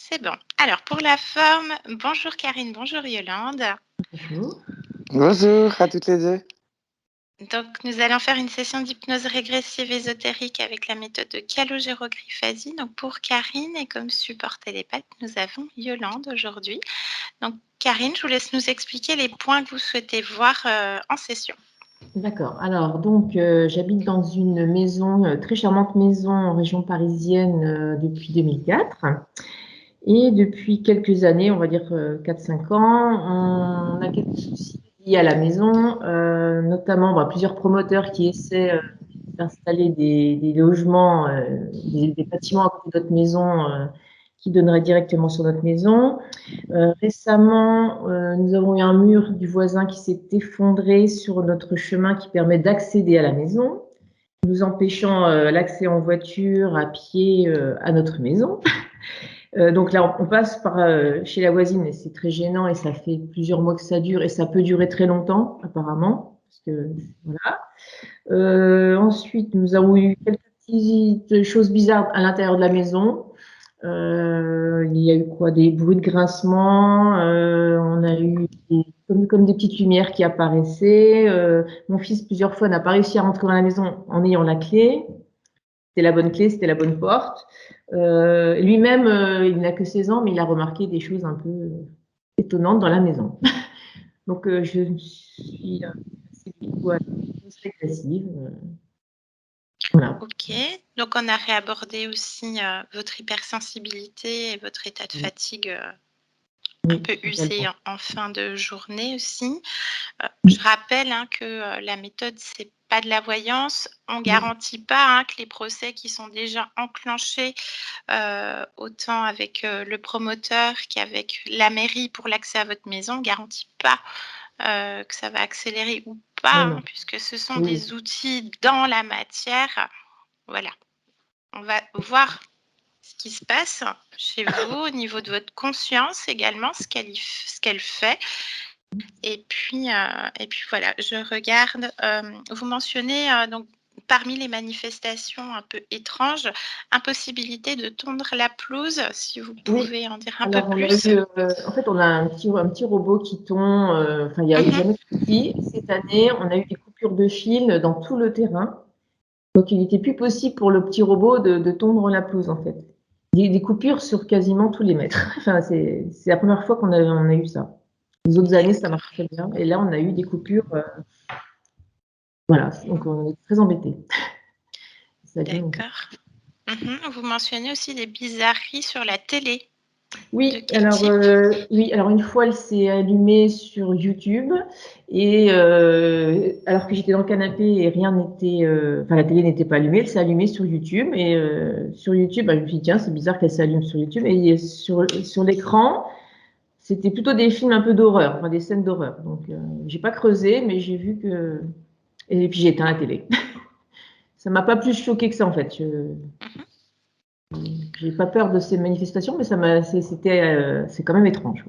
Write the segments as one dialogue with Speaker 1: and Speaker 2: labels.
Speaker 1: C'est bon. Alors, pour la forme, bonjour Karine, bonjour Yolande.
Speaker 2: Bonjour.
Speaker 3: Bonjour à toutes les deux.
Speaker 1: Donc, nous allons faire une session d'hypnose régressive ésotérique avec la méthode de calogérogriphasie. Donc, pour Karine et comme support télépathe, nous avons Yolande aujourd'hui. Donc, Karine, je vous laisse nous expliquer les points que vous souhaitez voir en session.
Speaker 2: D'accord. Alors, donc, j'habite dans une maison, très charmante maison en région parisienne depuis 2004. Et depuis quelques années, on va dire 4-5 ans, on a quelques soucis liés à la maison, notamment plusieurs promoteurs qui essaient d'installer des logements, des bâtiments à côté de notre maison qui donneraient directement sur notre maison. Récemment, nous avons eu un mur du voisin qui s'est effondré sur notre chemin qui permet d'accéder à la maison, nous empêchant l'accès en voiture, à pied à notre maison. Donc là, on passe par chez la voisine et c'est très gênant et ça fait plusieurs mois que ça dure et ça peut durer très longtemps apparemment. Parce que, voilà. Ensuite, nous avons eu quelques petites choses bizarres à l'intérieur de la maison. Il y a eu quoi? Des bruits de grincement, on a eu comme des petites lumières qui apparaissaient. Mon fils, plusieurs fois, n'a pas réussi à rentrer dans la maison en ayant la clé. C'était la bonne clé, c'était la bonne porte. Lui-même, il n'a que 16 ans, mais il a remarqué des choses un peu étonnantes dans la maison. Donc, je suis assez agressive. Voilà.
Speaker 1: Ok, donc on a réabordé aussi votre hypersensibilité et votre état de fatigue un peu usé en fin de journée aussi. Je rappelle que la méthode, c'est pas de la voyance. On ne garantit pas que les procès qui sont déjà enclenchés, autant avec le promoteur qu'avec la mairie pour l'accès à votre maison, on ne garantit pas que ça va accélérer ou pas, puisque ce sont des outils dans la matière. Voilà. On va voir ce qui se passe chez vous au niveau de votre conscience également, ce qu'elle fait. Et puis voilà, je regarde. Vous mentionnez donc parmi les manifestations un peu étranges, impossibilité de tondre la pelouse. Si vous pouvez en dire un peu plus.
Speaker 2: En fait, on a un petit robot qui tond. Il n'y a jamais de souci. Cette année, on a eu des coupures de fil dans tout le terrain. Donc, il n'était plus possible pour le petit robot de tondre la pelouse, en fait. Des coupures sur quasiment tous les mètres. Enfin, c'est la première fois qu'on a eu ça. Les autres années, ça marche très bien. Et là, on a eu des coupures. Voilà, donc on est très embêtés.
Speaker 1: D'accord. Vous mentionnez aussi des bizarreries sur la télé.
Speaker 2: Oui, alors une fois, elle s'est allumée sur YouTube et alors que j'étais dans le canapé et rien n'était, la télé n'était pas allumée, elle s'est allumée sur YouTube et sur YouTube, je me suis dit tiens, c'est bizarre qu'elle s'allume sur YouTube et sur l'écran, c'était plutôt des films un peu d'horreur, des scènes d'horreur. Donc j'ai pas creusé, mais j'ai vu que et puis j'ai éteint la télé. Ça m'a pas plus choqué que ça en fait. J'ai pas peur de ces manifestations, mais c'est quand même étrange.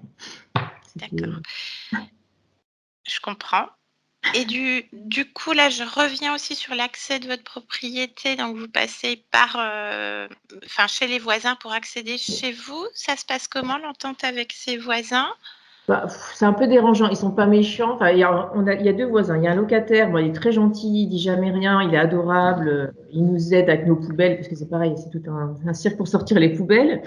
Speaker 1: D'accord. Je comprends. Et du coup, là, je reviens aussi sur l'accès de votre propriété. Donc, vous passez par, chez les voisins pour accéder chez vous. Ça se passe comment, l'entente avec ces voisins?
Speaker 2: C'est un peu dérangeant. Ils sont pas méchants. Il y a deux voisins. Il y a un locataire. Bon, il est très gentil. Il dit jamais rien. Il est adorable. Il nous aide avec nos poubelles parce que c'est pareil. C'est tout un cirque pour sortir les poubelles.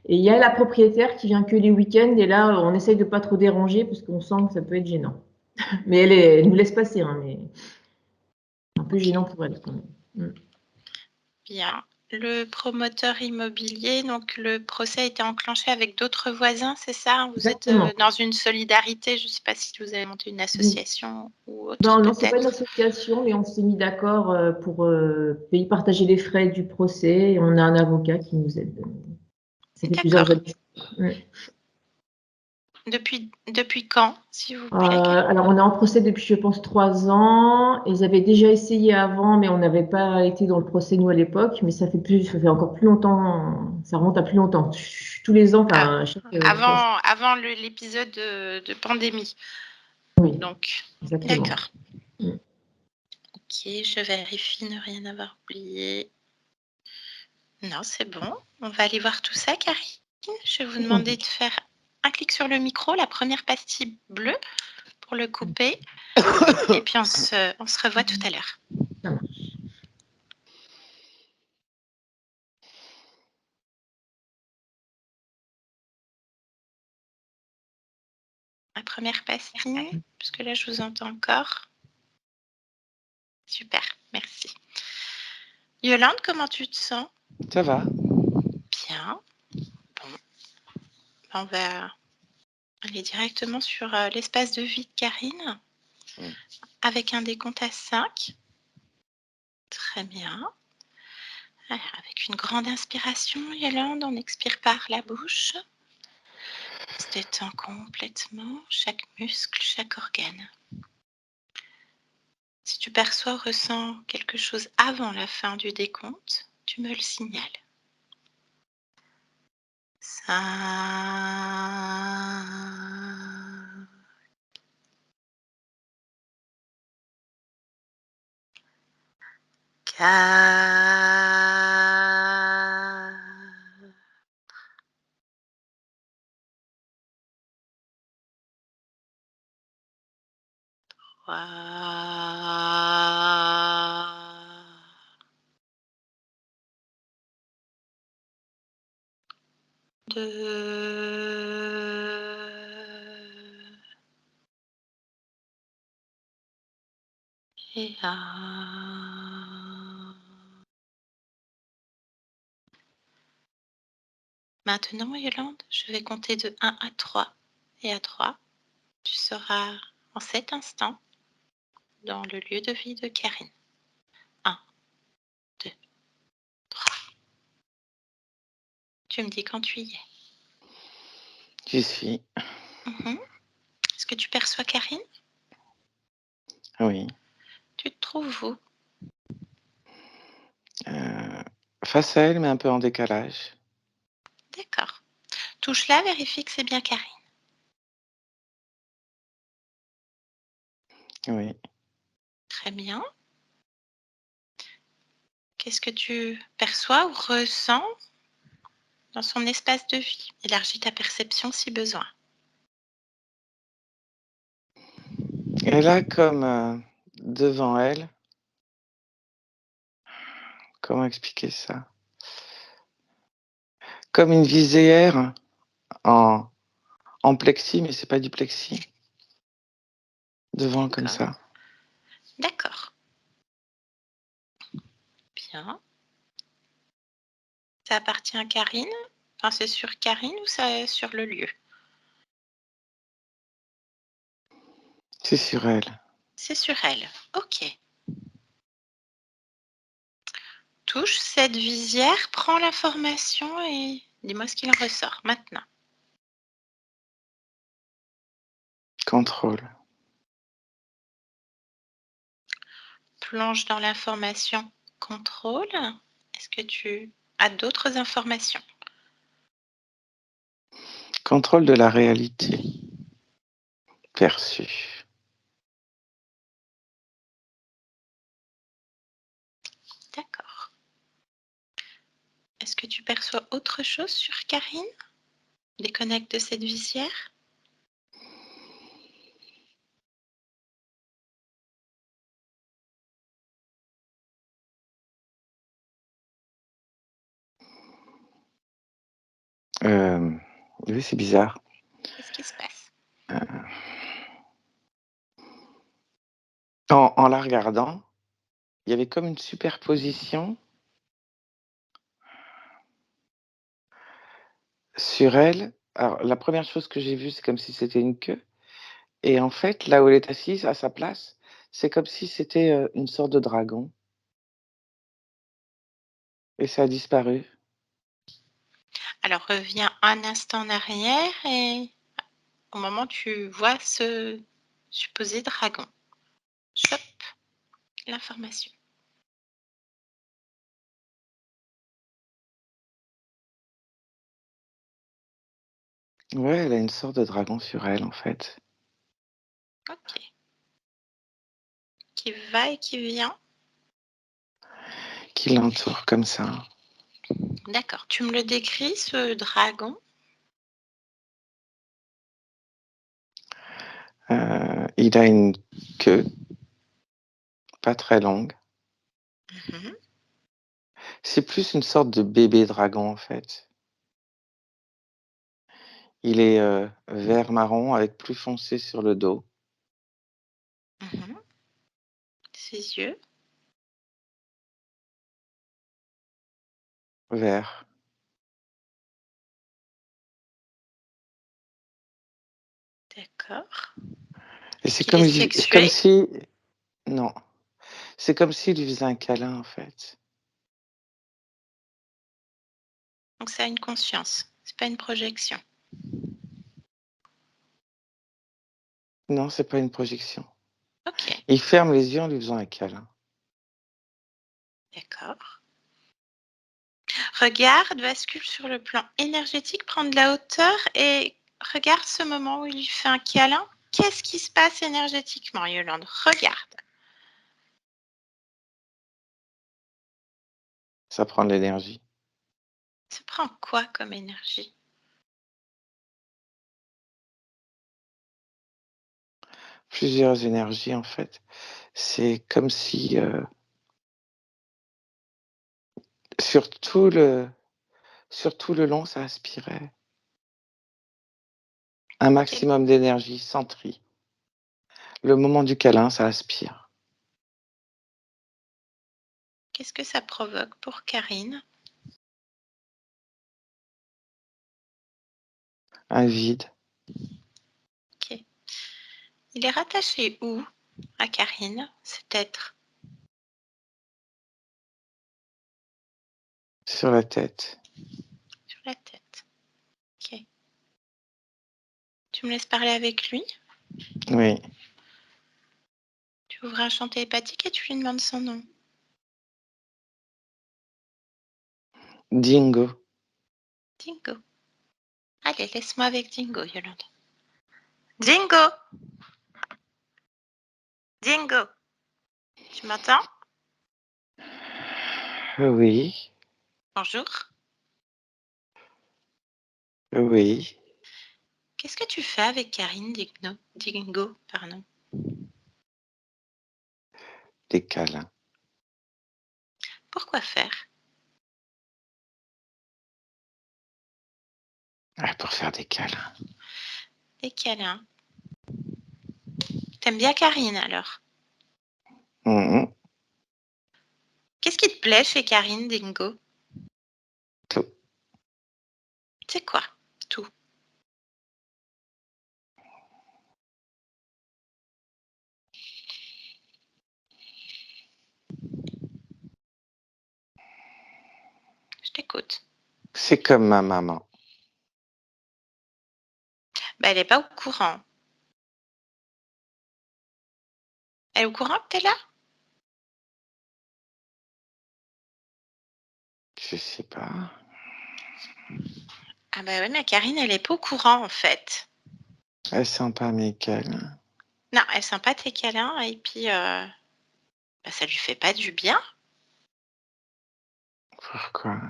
Speaker 2: Et il y a la propriétaire qui vient que les week-ends. Et là, on essaye de pas trop déranger parce qu'on sent que ça peut être gênant. Mais elle nous laisse passer. Mais un peu gênant pour elle quand même.
Speaker 1: Bien. Le promoteur immobilier, donc le procès a été enclenché avec d'autres voisins, c'est ça? Vous êtes dans une solidarité, je ne sais pas si vous avez monté une association ou autre.
Speaker 2: Non, c'est pas une association, mais on s'est mis d'accord pour partager les frais du procès. Et on a un avocat qui nous aide. Ça fait plusieurs années.
Speaker 1: Depuis quand, s'il vous plaît?
Speaker 2: Alors, on est en procès depuis, je pense, 3 ans. Ils avaient déjà essayé avant, mais on n'avait pas été dans le procès, nous, à l'époque. Mais ça fait encore plus longtemps. Ça remonte à plus longtemps. Tous les ans,
Speaker 1: avant l'épisode de pandémie.
Speaker 2: Oui.
Speaker 1: Donc,
Speaker 2: exactement.
Speaker 1: D'accord. Ok, je vérifie ne rien avoir oublié. Non, c'est bon. On va aller voir tout ça, Carrie. Je vais vous demander de faire un clic sur le micro, la première pastille bleue pour le couper. Et puis on se revoit tout à l'heure.
Speaker 2: Ça marche.
Speaker 1: La première pastille, puisque là je vous entends encore. Super, merci. Yolande, comment tu te sens?
Speaker 3: Ça va.
Speaker 1: Bien. Bon. On va aller directement sur l'espace de vie de Karine avec un décompte à 5. Très bien. Alors, avec une grande inspiration, Yolande, on expire par la bouche. On se détend complètement, chaque muscle, chaque organe. Si tu perçois ou ressens quelque chose avant la fin du décompte, tu me le signales. 5, 4, 2 et 1. Maintenant, Yolande, je vais compter de 1 à 3. Et à 3, tu seras en cet instant dans le lieu de vie de Karine. 1, 2, 3. Tu me dis quand tu y es.
Speaker 3: J'y suis.
Speaker 1: Est-ce que tu perçois Karine?
Speaker 3: Oui.
Speaker 1: Tu te trouves où?
Speaker 3: Face à elle, mais un peu en décalage.
Speaker 1: D'accord. Touche-la, vérifie que c'est bien Karine.
Speaker 3: Oui.
Speaker 1: Très bien. Qu'est-ce que tu perçois ou ressens dans son espace de vie? Élargis ta perception si besoin.
Speaker 3: Elle a comme devant elle, comment expliquer ça? Comme une visière en plexi, mais c'est pas du plexi. Devant comme ça.
Speaker 1: D'accord. Bien. Ça appartient à Karine? Enfin, c'est sur Karine ou c'est sur le lieu?
Speaker 3: C'est sur elle.
Speaker 1: C'est sur elle. Ok. Touche cette visière, prends l'information et dis-moi ce qu'il en ressort maintenant.
Speaker 3: Contrôle.
Speaker 1: Plonge dans l'information contrôle. Est-ce que tu as d'autres informations?
Speaker 3: Contrôle de la réalité perçue.
Speaker 1: D'accord. Est-ce que tu perçois autre chose sur Karine? Déconnecte de cette visière.
Speaker 3: Oui, c'est bizarre.
Speaker 1: Qu'est-ce qui se passe?
Speaker 3: En la regardant, il y avait comme une superposition sur elle. Alors, la première chose que j'ai vue, c'est comme si c'était une queue. Et en fait, là où elle est assise, à sa place, c'est comme si c'était une sorte de dragon. Et ça a disparu.
Speaker 1: Alors reviens un instant en arrière et au moment où tu vois ce supposé dragon, chope l'information.
Speaker 3: Ouais, elle a une sorte de dragon sur elle, en fait,
Speaker 1: Ok. Qui va et qui vient.
Speaker 3: qui l'entoure comme ça.
Speaker 1: D'accord. Tu me le décris, ce dragon?
Speaker 3: Il a une queue pas très longue.
Speaker 1: Mhm.
Speaker 3: C'est plus une sorte de bébé dragon, en fait. Il est vert marron avec plus foncé sur le dos.
Speaker 1: Mhm. Ses yeux.
Speaker 3: Vert.
Speaker 1: D'accord.
Speaker 3: Et
Speaker 1: Est-ce
Speaker 3: c'est
Speaker 1: qu'il est
Speaker 3: comme, comme
Speaker 1: sexué?
Speaker 3: si... Non. C'est comme s'il lui faisait un câlin, en fait.
Speaker 1: Donc ça a une conscience. C'est pas une projection.
Speaker 3: Non, c'est pas une projection.
Speaker 1: Ok,
Speaker 3: Il ferme les yeux en lui faisant un câlin.
Speaker 1: d'accord. Regarde, bascule sur le plan énergétique, prends de la hauteur et regarde ce moment où il lui fait un câlin. Qu'est-ce qui se passe énergétiquement, Yolande? Regarde.
Speaker 3: Ça prend de l'énergie.
Speaker 1: Ça prend quoi comme énergie?
Speaker 3: Plusieurs énergies, en fait. C'est comme si sur tout le long, ça aspirait un maximum d'énergie sans tri. Le moment du câlin, ça aspire.
Speaker 1: Qu'est-ce que ça provoque pour Karine?
Speaker 3: Un vide
Speaker 1: Ok. Il est rattaché où à Karine, cet être?
Speaker 3: sur la tête.
Speaker 1: Sur la tête. Ok. Tu me laisses parler avec lui?
Speaker 3: Oui.
Speaker 1: Tu ouvres un champ télépathique et tu lui demandes son nom.
Speaker 3: Dingo.
Speaker 1: Dingo. Allez, laisse-moi avec Dingo, Yolande. Dingo! Dingo! Tu m'entends?
Speaker 3: Oui.
Speaker 1: Bonjour.
Speaker 3: Oui.
Speaker 1: Qu'est-ce que tu fais avec Karine Dingo, pardon.
Speaker 3: Des câlins.
Speaker 1: Pourquoi faire?
Speaker 3: Ah, pour faire des câlins.
Speaker 1: Des câlins. T'aimes bien Karine alors?
Speaker 3: Mhm.
Speaker 1: Qu'est-ce qui te plaît chez Karine Dingo?
Speaker 3: Tout.
Speaker 1: C'est quoi? Tout. Je t'écoute.
Speaker 3: C'est comme ma maman.
Speaker 1: Bah, elle n'est pas au courant. Elle est au courant que t'es là?
Speaker 3: Je sais pas.
Speaker 1: Ah bah oui, mais Karine, elle est pas au courant en fait.
Speaker 3: Elle sent pas mes câlins.
Speaker 1: Non, elle sent pas tes câlins et puis bah, ça lui fait pas du bien.
Speaker 3: Pourquoi?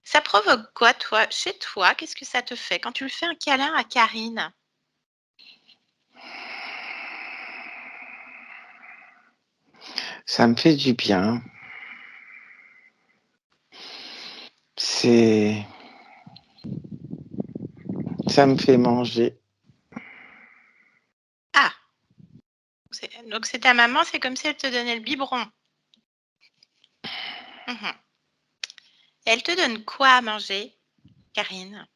Speaker 1: Ça provoque quoi, toi, chez toi? Qu'est-ce que ça te fait quand tu lui fais un câlin à Karine?
Speaker 3: Ça me fait du bien. C'est... Ça me fait manger.
Speaker 1: Ah, donc c'est ta maman, c'est comme si elle te donnait le biberon. Mhm. Et elle te donne quoi à manger, Karine?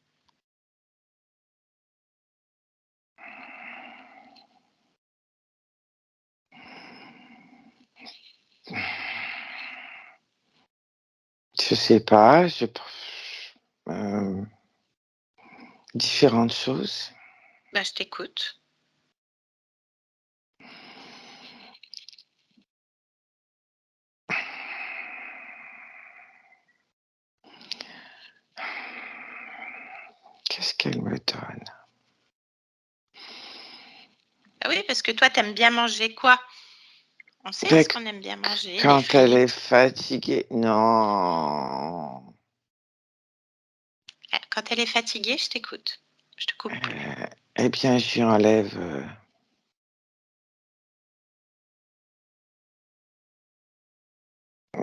Speaker 3: Je sais pas. Différentes choses.
Speaker 1: Bah, je t'écoute.
Speaker 3: Qu'est-ce qu'elle me donne?
Speaker 1: Ah oui, parce que toi, t'aimes bien manger quoi? On sait
Speaker 3: Ben,
Speaker 1: ce qu'on aime bien manger, les
Speaker 3: quand elle est
Speaker 1: frites.
Speaker 3: fatiguée. Non.
Speaker 1: Quand elle est fatiguée, je t'écoute. Je te coupe plus.
Speaker 3: Eh bien, je lui enlève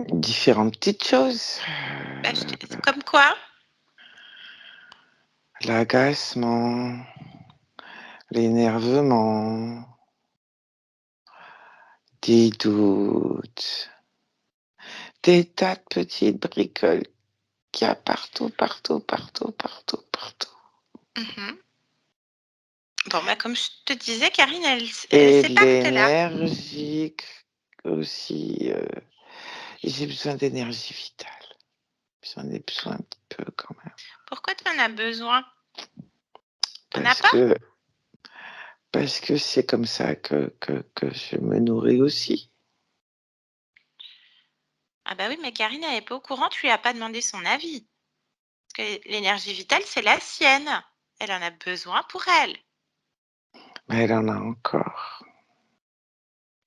Speaker 3: Différentes petites choses.
Speaker 1: Bah, comme quoi?
Speaker 3: L'agacement, l'énervement, des doutes, des tas de petites bricoles qu'il y a partout, partout, partout, partout, partout.
Speaker 1: Mhm. Bon, bah, comme je te disais, Karine, elle
Speaker 3: Et
Speaker 1: sait
Speaker 3: de
Speaker 1: pas que tu es là.
Speaker 3: l'énergie aussi. J'ai besoin d'énergie vitale. J'en ai besoin un petit peu quand même.
Speaker 1: Pourquoi tu en as besoin? Tu n'en as
Speaker 3: Parce
Speaker 1: pas?
Speaker 3: que Parce que c'est comme ça que je me nourris aussi.
Speaker 1: Ah bah oui, mais Karine, elle n'est pas au courant, tu lui as pas demandé son avis. Parce que l'énergie vitale, c'est la sienne. Elle en a besoin pour elle.
Speaker 3: Mais elle en a encore.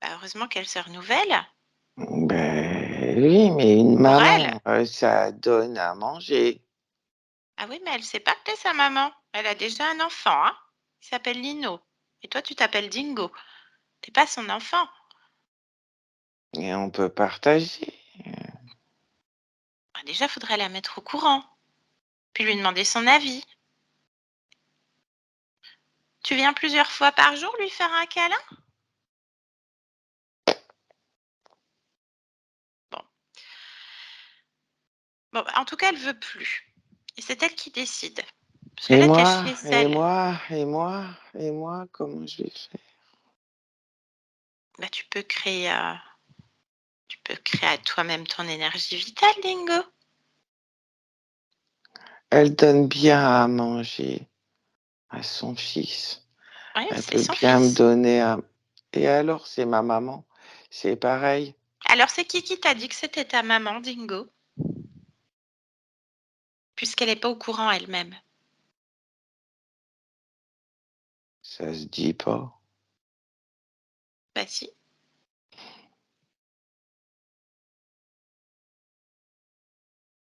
Speaker 1: Bah, heureusement qu'elle se renouvelle
Speaker 3: Ben oui, mais une
Speaker 1: pour elle.
Speaker 3: maman, ça donne à manger.
Speaker 1: Ah oui, mais elle sait pas que t'es sa maman. Elle a déjà un enfant, hein. Il s'appelle Lino. Et toi, tu t'appelles Dingo. T'es pas son enfant.
Speaker 3: Et on peut partager.
Speaker 1: Bah, déjà, faudrait la mettre au courant. Puis lui demander son avis. Tu viens plusieurs fois par jour lui faire un câlin? Bon. Bon, bah, en tout cas, elle veut plus. Et c'est elle qui décide. Parce que
Speaker 3: Et
Speaker 1: là, t'es
Speaker 3: moi,
Speaker 1: chez
Speaker 3: et
Speaker 1: elle.
Speaker 3: moi, et moi, et moi, comment je vais faire?
Speaker 1: Bah, tu peux créer à toi-même ton énergie vitale, Dingo.
Speaker 3: Elle donne bien à manger à son fils.
Speaker 1: Oui,
Speaker 3: Elle
Speaker 1: c'est
Speaker 3: peut
Speaker 1: son
Speaker 3: bien me
Speaker 1: fils.
Speaker 3: donner à... Et alors, c'est ma maman. C'est pareil.
Speaker 1: Alors, c'est qui t'a dit que c'était ta maman, Dingo? Puisqu'elle n'est pas au courant elle-même.
Speaker 3: Ça se dit pas.
Speaker 1: Bah si.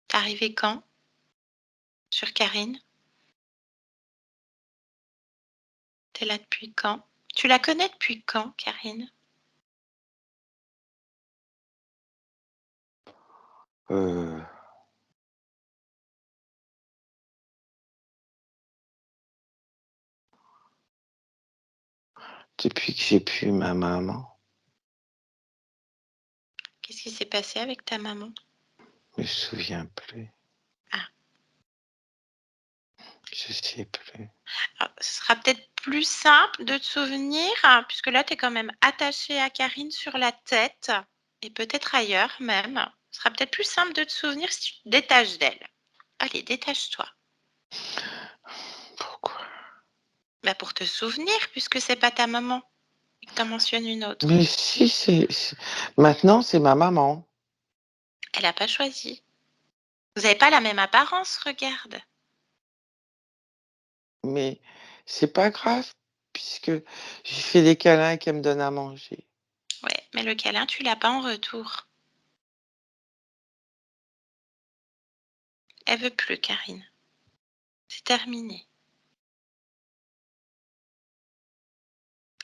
Speaker 1: T'es arrivé quand? Sur Karine? T'es là depuis quand? Tu la connais depuis quand, Karine?
Speaker 3: Euh, Depuis que j'ai plus ma maman,
Speaker 1: Qu'est-ce qui s'est passé avec ta maman?
Speaker 3: je me souviens plus.
Speaker 1: Ah,
Speaker 3: Je sais plus.
Speaker 1: alors, ce sera peut-être plus simple de te souvenir, hein, puisque là, tu es quand même attaché à Karine sur la tête, et peut-être ailleurs même. Ce sera peut-être plus simple de te souvenir si tu te détaches d'elle. Allez, détache-toi.
Speaker 3: Pourquoi?
Speaker 1: Bah, pour te souvenir, puisque c'est pas ta maman, et que tu en mentionnes une autre.
Speaker 3: Mais si, maintenant, c'est ma maman.
Speaker 1: Elle n'a pas choisi. Vous n'avez pas la même apparence, regarde.
Speaker 3: Mais c'est pas grave, puisque j'ai fait des câlins et qu'elle me donne à manger.
Speaker 1: Ouais, mais le câlin, tu l'as pas en retour. Elle veut plus, Karine. C'est terminé.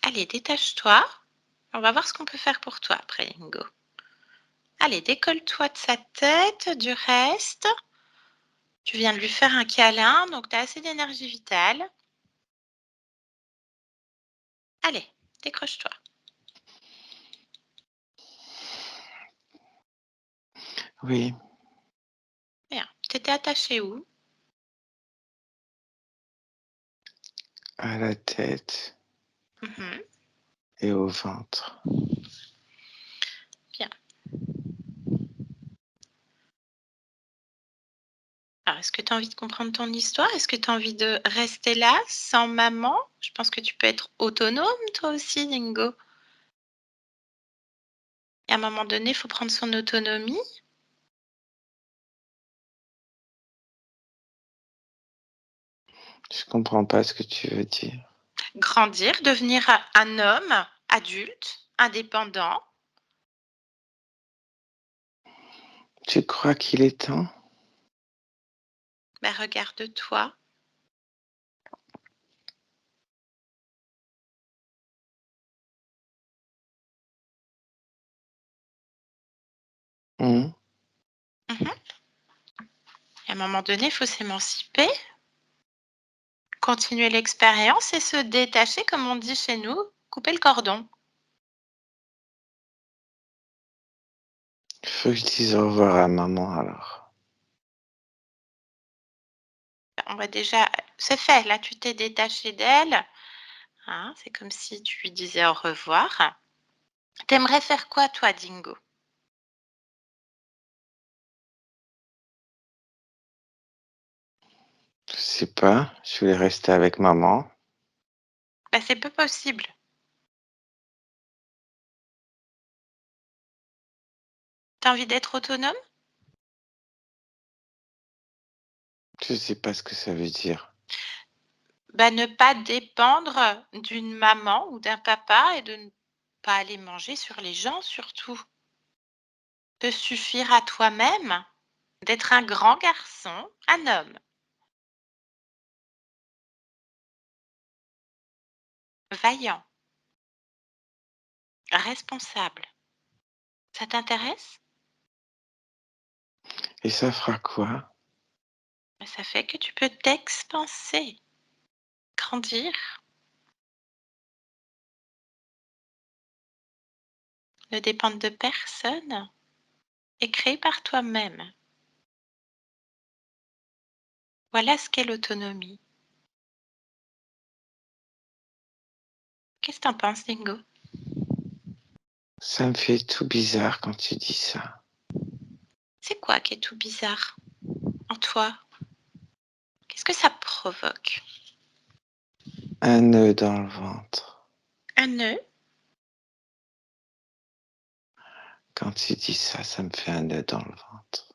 Speaker 1: Allez, détache-toi. On va voir ce qu'on peut faire pour toi après, Lingo. Allez, décolle-toi de sa tête, du reste. Tu viens de lui faire un câlin, donc tu as assez d'énergie vitale. Allez, décroche-toi.
Speaker 3: Oui,
Speaker 1: Bien. T'étais attaché où?
Speaker 3: à la tête
Speaker 1: Mhm.
Speaker 3: et au ventre.
Speaker 1: Bien. Alors, est-ce que tu as envie de comprendre ton histoire? Est-ce que tu as envie de rester là, sans maman? Je pense que tu peux être autonome, toi aussi, Dingo. Et à un moment donné, il faut prendre son autonomie.
Speaker 3: Je comprends pas ce que tu veux dire.
Speaker 1: Grandir, devenir un homme adulte, indépendant.
Speaker 3: Tu crois qu'il est temps?
Speaker 1: Ben, regarde-toi.
Speaker 3: Mmh.
Speaker 1: Mhm. À un moment donné, il faut s'émanciper, continuer l'expérience et se détacher, comme on dit chez nous, couper le cordon.
Speaker 3: Faut que je dise au revoir à maman alors.
Speaker 1: On va déjà, c'est fait, là tu t'es détaché d'elle, hein, c'est comme si tu lui disais au revoir. T'aimerais faire quoi toi, Dingo?
Speaker 3: Je sais pas, je voulais rester avec maman.
Speaker 1: Bah, c'est pas possible. T'as envie d'être autonome?
Speaker 3: Je sais pas ce que ça veut dire.
Speaker 1: Bah, ne pas dépendre d'une maman ou d'un papa et de ne pas aller manger sur les gens surtout. Te suffire à toi-même, d'être un grand garçon, un homme, vaillant, responsable. Ça t'intéresse?
Speaker 3: Et ça fera quoi?
Speaker 1: Bah, ça fait que tu peux t'expanser, grandir, ne dépendre de personne et créer par toi-même. Voilà ce qu'est l'autonomie. Qu'est-ce que t'en penses, Dingo?
Speaker 3: Ça me fait tout bizarre quand tu dis ça.
Speaker 1: C'est quoi qui est tout bizarre en toi? Qu'est-ce que ça provoque?
Speaker 3: Un nœud dans le ventre.
Speaker 1: Un nœud?
Speaker 3: Quand tu dis ça, ça me fait un nœud dans le ventre.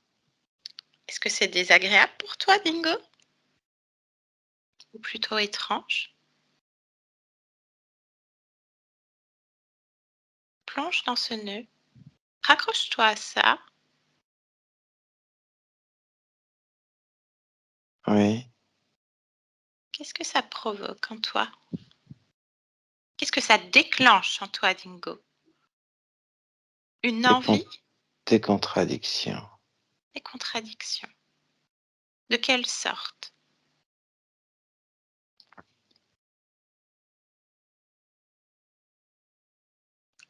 Speaker 1: Est-ce que c'est désagréable pour toi, Dingo? Ou plutôt étrange? Plonge dans ce nœud. Raccroche-toi à ça.
Speaker 3: Oui,
Speaker 1: Qu'est-ce que ça provoque en toi? Qu'est-ce que ça déclenche en toi, Dingo? Une
Speaker 3: des, con-
Speaker 1: envie?
Speaker 3: des contradictions.
Speaker 1: Des contradictions. De quelle sorte?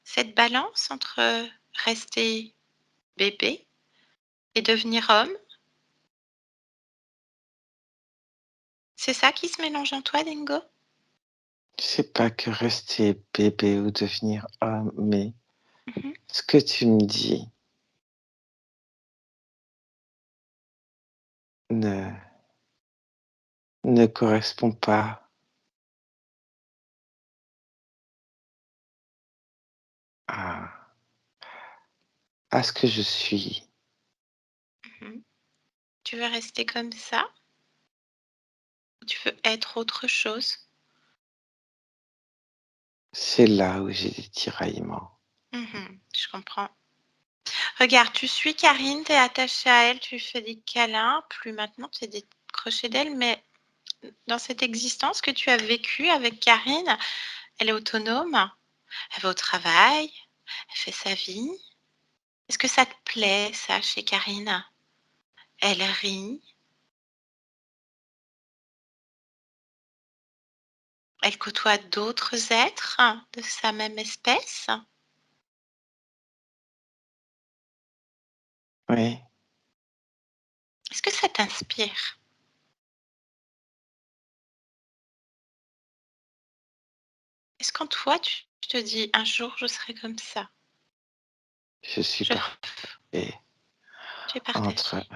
Speaker 1: Cette balance entre rester bébé et devenir homme, c'est ça qui se mélange en toi, Dingo?
Speaker 3: C'est pas que rester bébé ou devenir homme, mais
Speaker 1: Mhm.
Speaker 3: ce que tu me dis ne, ne correspond pas à, à ce que je suis.
Speaker 1: Mhm. Tu veux rester comme ça? Ou tu veux être autre chose?
Speaker 3: C'est là où j'ai des tiraillements.
Speaker 1: Mhm, je comprends. Regarde, tu suis Karine, tu es attachée à elle, tu lui fais des câlins, plus maintenant tu es décroché d'elle, mais dans cette existence que tu as vécue avec Karine, elle est autonome, elle va au travail, elle fait sa vie. Est-ce que ça te plaît, ça, chez Karine? Elle rit, elle côtoie d'autres êtres de sa même espèce.
Speaker 3: Oui,
Speaker 1: Est-ce que ça t'inspire? Est-ce qu'en toi, tu te dis, un jour, je serai comme ça?
Speaker 3: je suis
Speaker 1: Je,
Speaker 3: parfait
Speaker 1: tu es
Speaker 3: entre,
Speaker 1: partagé.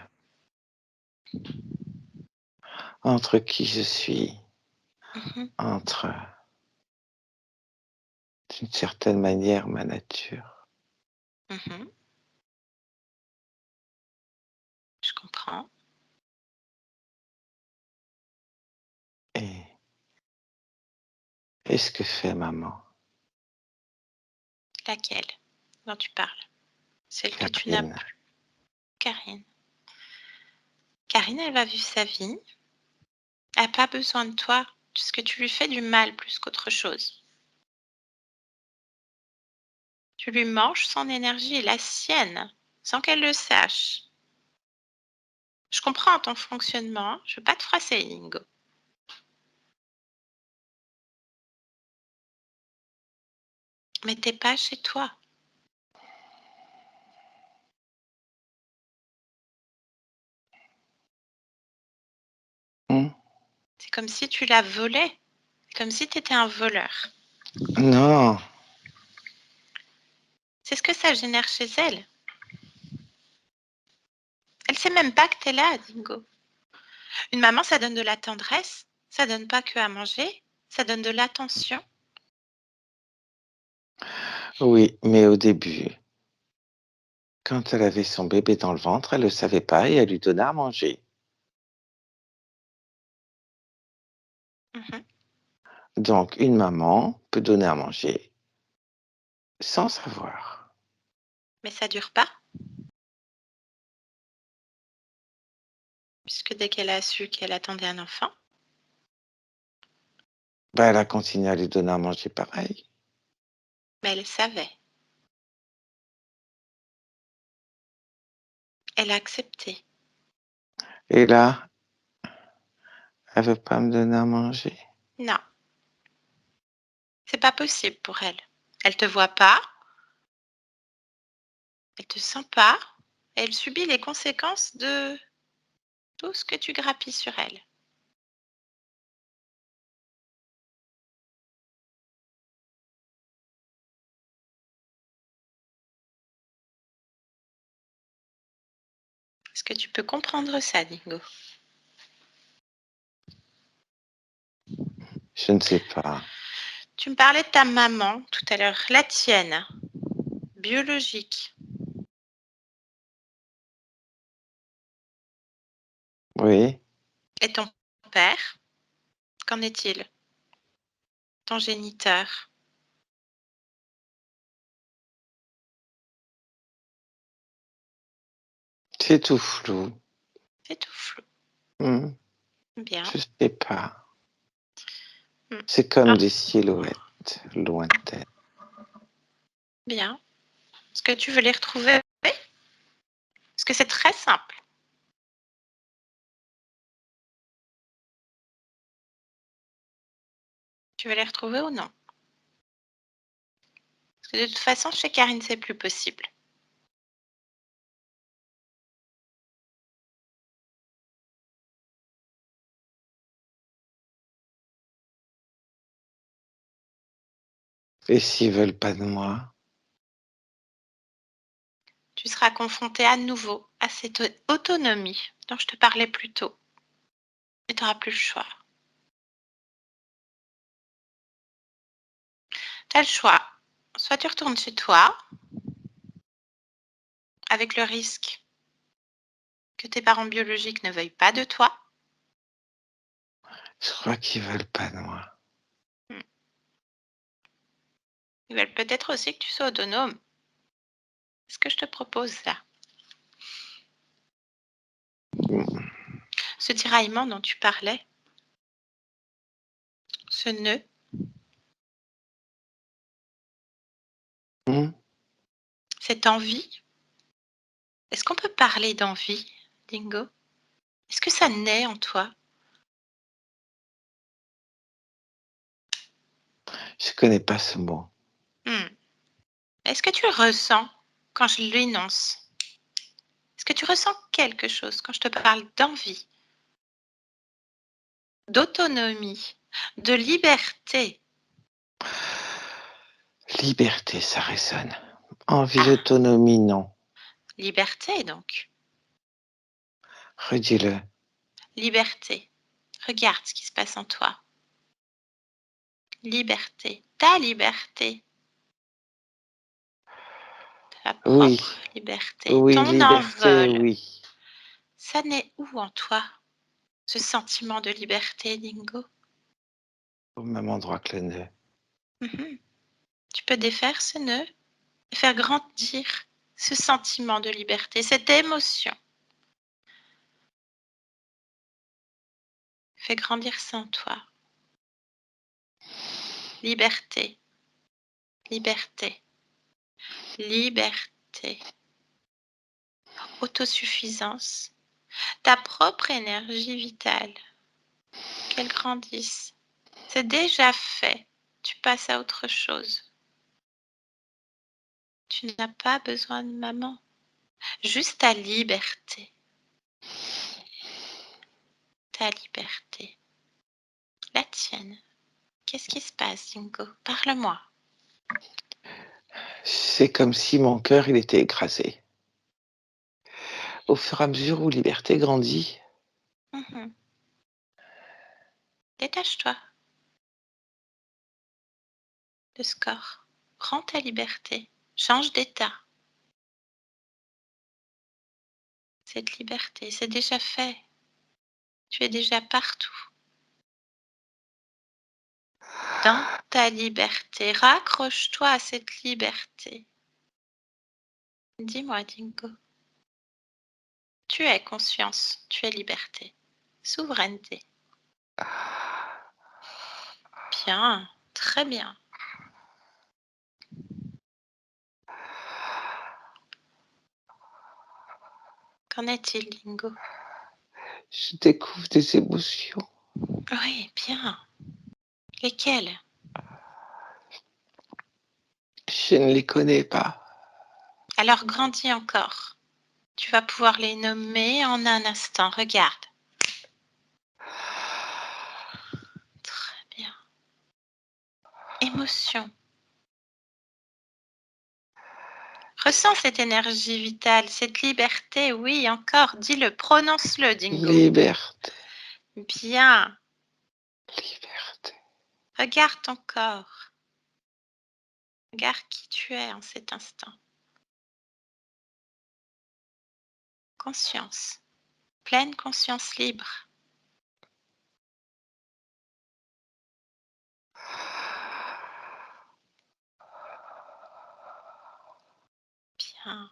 Speaker 3: entre qui je suis,
Speaker 1: Mhm,
Speaker 3: entre, d'une certaine manière, ma nature.
Speaker 1: mhm, je comprends.
Speaker 3: Et, et ce que fait maman,
Speaker 1: Laquelle dont tu parles? Celle que tu n'as
Speaker 3: Karine.
Speaker 1: plus. Karine. Karine, elle va vivre sa vie. Elle n'a pas besoin de toi, puisque tu lui fais du mal plus qu'autre chose. Tu lui manges son énergie et la sienne sans qu'elle le sache. Je comprends ton fonctionnement, je veux pas te froisser, Dingo. Mais t'es pas chez toi. C'est comme si tu la volais, comme si tu étais un voleur.
Speaker 3: Non.
Speaker 1: C'est ce que ça génère chez elle. Elle sait même pas que tu es là, Dingo. Une maman, ça donne de la tendresse, ça donne pas que à manger, ça donne de l'attention.
Speaker 3: Oui, mais au début, quand elle avait son bébé dans le ventre, elle ne le savait pas et elle lui donna à manger.
Speaker 1: Mhm.
Speaker 3: Donc, une maman peut donner à manger sans savoir.
Speaker 1: Mais ça dure pas. Puisque dès qu'elle a su qu'elle attendait un enfant,
Speaker 3: Ben, elle a continué à lui donner à manger pareil.
Speaker 1: mais elle savait. Elle a accepté.
Speaker 3: Et là, elle veut pas me donner à manger.
Speaker 1: Non, c'est pas possible pour elle. Elle te voit pas, elle te sent pas, et elle subit les conséquences de tout ce que tu grappilles sur elle. Est-ce que tu peux comprendre ça, Dingo?
Speaker 3: Je ne sais pas.
Speaker 1: Tu me parlais de ta maman tout à l'heure, la tienne, biologique.
Speaker 3: Oui.
Speaker 1: Et ton père, qu'en est-il? Ton géniteur?
Speaker 3: C'est tout flou.
Speaker 1: C'est tout flou. Bien.
Speaker 3: Je sais pas.
Speaker 1: Hmm.
Speaker 3: C'est comme
Speaker 1: Ah,
Speaker 3: des silhouettes lointaines.
Speaker 1: bien. Est-ce que tu veux les retrouver? Parce que c'est très simple. Tu veux les retrouver ou non? Parce que de toute façon, chez Karine, c'est plus possible.
Speaker 3: Et s'ils veulent pas de moi?
Speaker 1: Tu seras confronté à nouveau à cette autonomie dont je te parlais plus tôt. Et tu n'auras plus le choix. Tu as le choix. Soit tu retournes chez toi, avec le risque que tes parents biologiques ne veuillent pas de toi.
Speaker 3: Je crois qu'ils veulent pas de moi.
Speaker 1: Hmm. Ils veulent peut-être aussi que tu sois autonome. C'est ce que je te propose là. Ce tiraillement dont tu parlais, ce nœud, cette envie, est-ce qu'on peut parler d'envie, Dingo? Est-ce que ça naît en toi?
Speaker 3: Je connais pas ce mot.
Speaker 1: Est-ce que tu le ressens quand je l'énonce? Est-ce que tu ressens quelque chose quand je te parle d'envie, d'autonomie, de liberté?
Speaker 3: Liberté, ça résonne. Envie,
Speaker 1: Ah,
Speaker 3: autonomie, non.
Speaker 1: liberté donc.
Speaker 3: Redis-le.
Speaker 1: Liberté. Regarde ce qui se passe en toi. Liberté. Ta liberté. Ta
Speaker 3: Oui.
Speaker 1: propre liberté.
Speaker 3: Oui,
Speaker 1: Ton
Speaker 3: liberté,
Speaker 1: envol.
Speaker 3: oui.
Speaker 1: Ça naît où en toi, ce sentiment de liberté, Dingo?
Speaker 3: Au même endroit que le nœud.
Speaker 1: Tu peux défaire ce nœud et faire grandir ce sentiment de liberté, cette émotion. Fais grandir ça en toi. Liberté, liberté, liberté. autosuffisance, ta propre énergie vitale, qu'elle grandisse. C'est déjà fait. Tu passes à autre chose. Tu n'as pas besoin de maman. Juste ta liberté. Ta liberté. La tienne. Qu'est-ce qui se passe, Dingo? Parle-moi.
Speaker 3: C'est comme si mon cœur, il était écrasé. Au fur et à mesure où Liberté grandit,
Speaker 1: Mhm. Détache-toi de ce corps. Prends ta liberté. Change d'état. Cette liberté, c'est déjà fait. Tu es déjà partout. Dans ta liberté, raccroche-toi à cette liberté. Dis-moi, Dingo. Tu es conscience, tu es liberté, souveraineté. Bien, très bien. Qu'en est-il, Dingo?
Speaker 3: je découvre des émotions.
Speaker 1: Oui, bien. Lesquelles?
Speaker 3: Je ne les connais pas.
Speaker 1: Alors grandis encore. Tu vas pouvoir les nommer en un instant. Regarde. Très bien. Émotion. Ressens cette énergie vitale, cette liberté. Oui, encore. Dis-le, prononce-le, Dingo.
Speaker 3: Liberté,
Speaker 1: Bien.
Speaker 3: liberté.
Speaker 1: Regarde ton corps. Regarde qui tu es en cet instant. Conscience. Pleine conscience libre. Bien.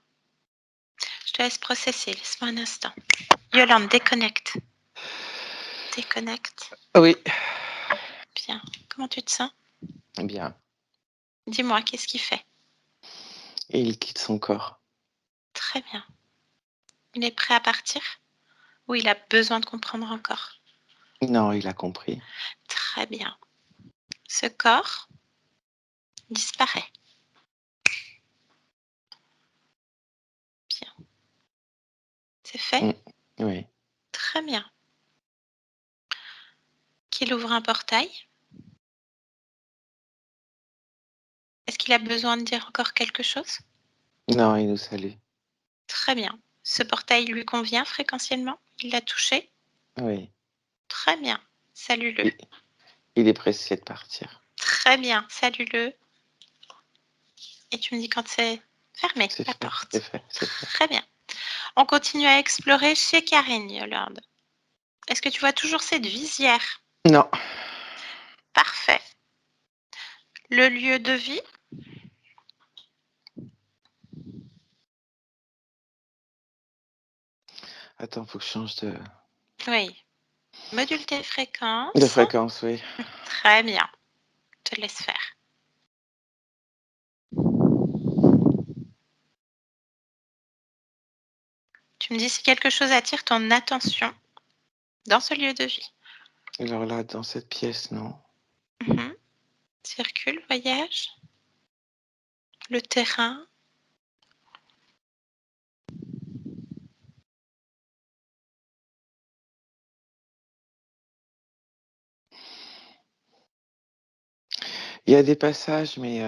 Speaker 1: Je te laisse processer. Laisse-moi un instant. Yolande, déconnecte. Déconnecte.
Speaker 3: Oui.
Speaker 1: Bien. Comment tu te sens?
Speaker 3: Bien.
Speaker 1: Dis-moi, qu'est-ce qu'il fait?
Speaker 3: Et il quitte son corps.
Speaker 1: Très bien. Il est prêt à partir? Ou il a besoin de comprendre encore?
Speaker 3: Non, il a compris.
Speaker 1: Très bien. Ce corps disparaît. Bien. C'est fait?
Speaker 3: Oui.
Speaker 1: Très bien. Qu'il ouvre un portail? Est-ce qu'il a besoin de dire encore quelque chose?
Speaker 3: Non, il nous salue.
Speaker 1: Très bien. Ce portail lui convient fréquentiellement? Il l'a touché?
Speaker 3: Oui.
Speaker 1: Très bien. Salue-le.
Speaker 3: Il est pressé de partir.
Speaker 1: Très bien. Salue-le. Et tu me dis quand c'est fermé,
Speaker 3: C'est
Speaker 1: la
Speaker 3: fait,
Speaker 1: porte.
Speaker 3: c'est fait, c'est fait.
Speaker 1: Très bien. On continue à explorer chez Karine, Yolande. Est-ce que tu vois toujours cette visière?
Speaker 3: Non.
Speaker 1: Parfait. Le lieu de vie?
Speaker 3: Attends, faut que je change de
Speaker 1: Oui. Module tes fréquences.
Speaker 3: fréquence, oui.
Speaker 1: Très bien. Je te laisse faire. Tu me dis si quelque chose attire ton attention dans ce lieu de vie.
Speaker 3: Alors là, dans cette pièce, non.
Speaker 1: Mhm. Circule, voyage. Le terrain.
Speaker 3: Il y a des passages, mais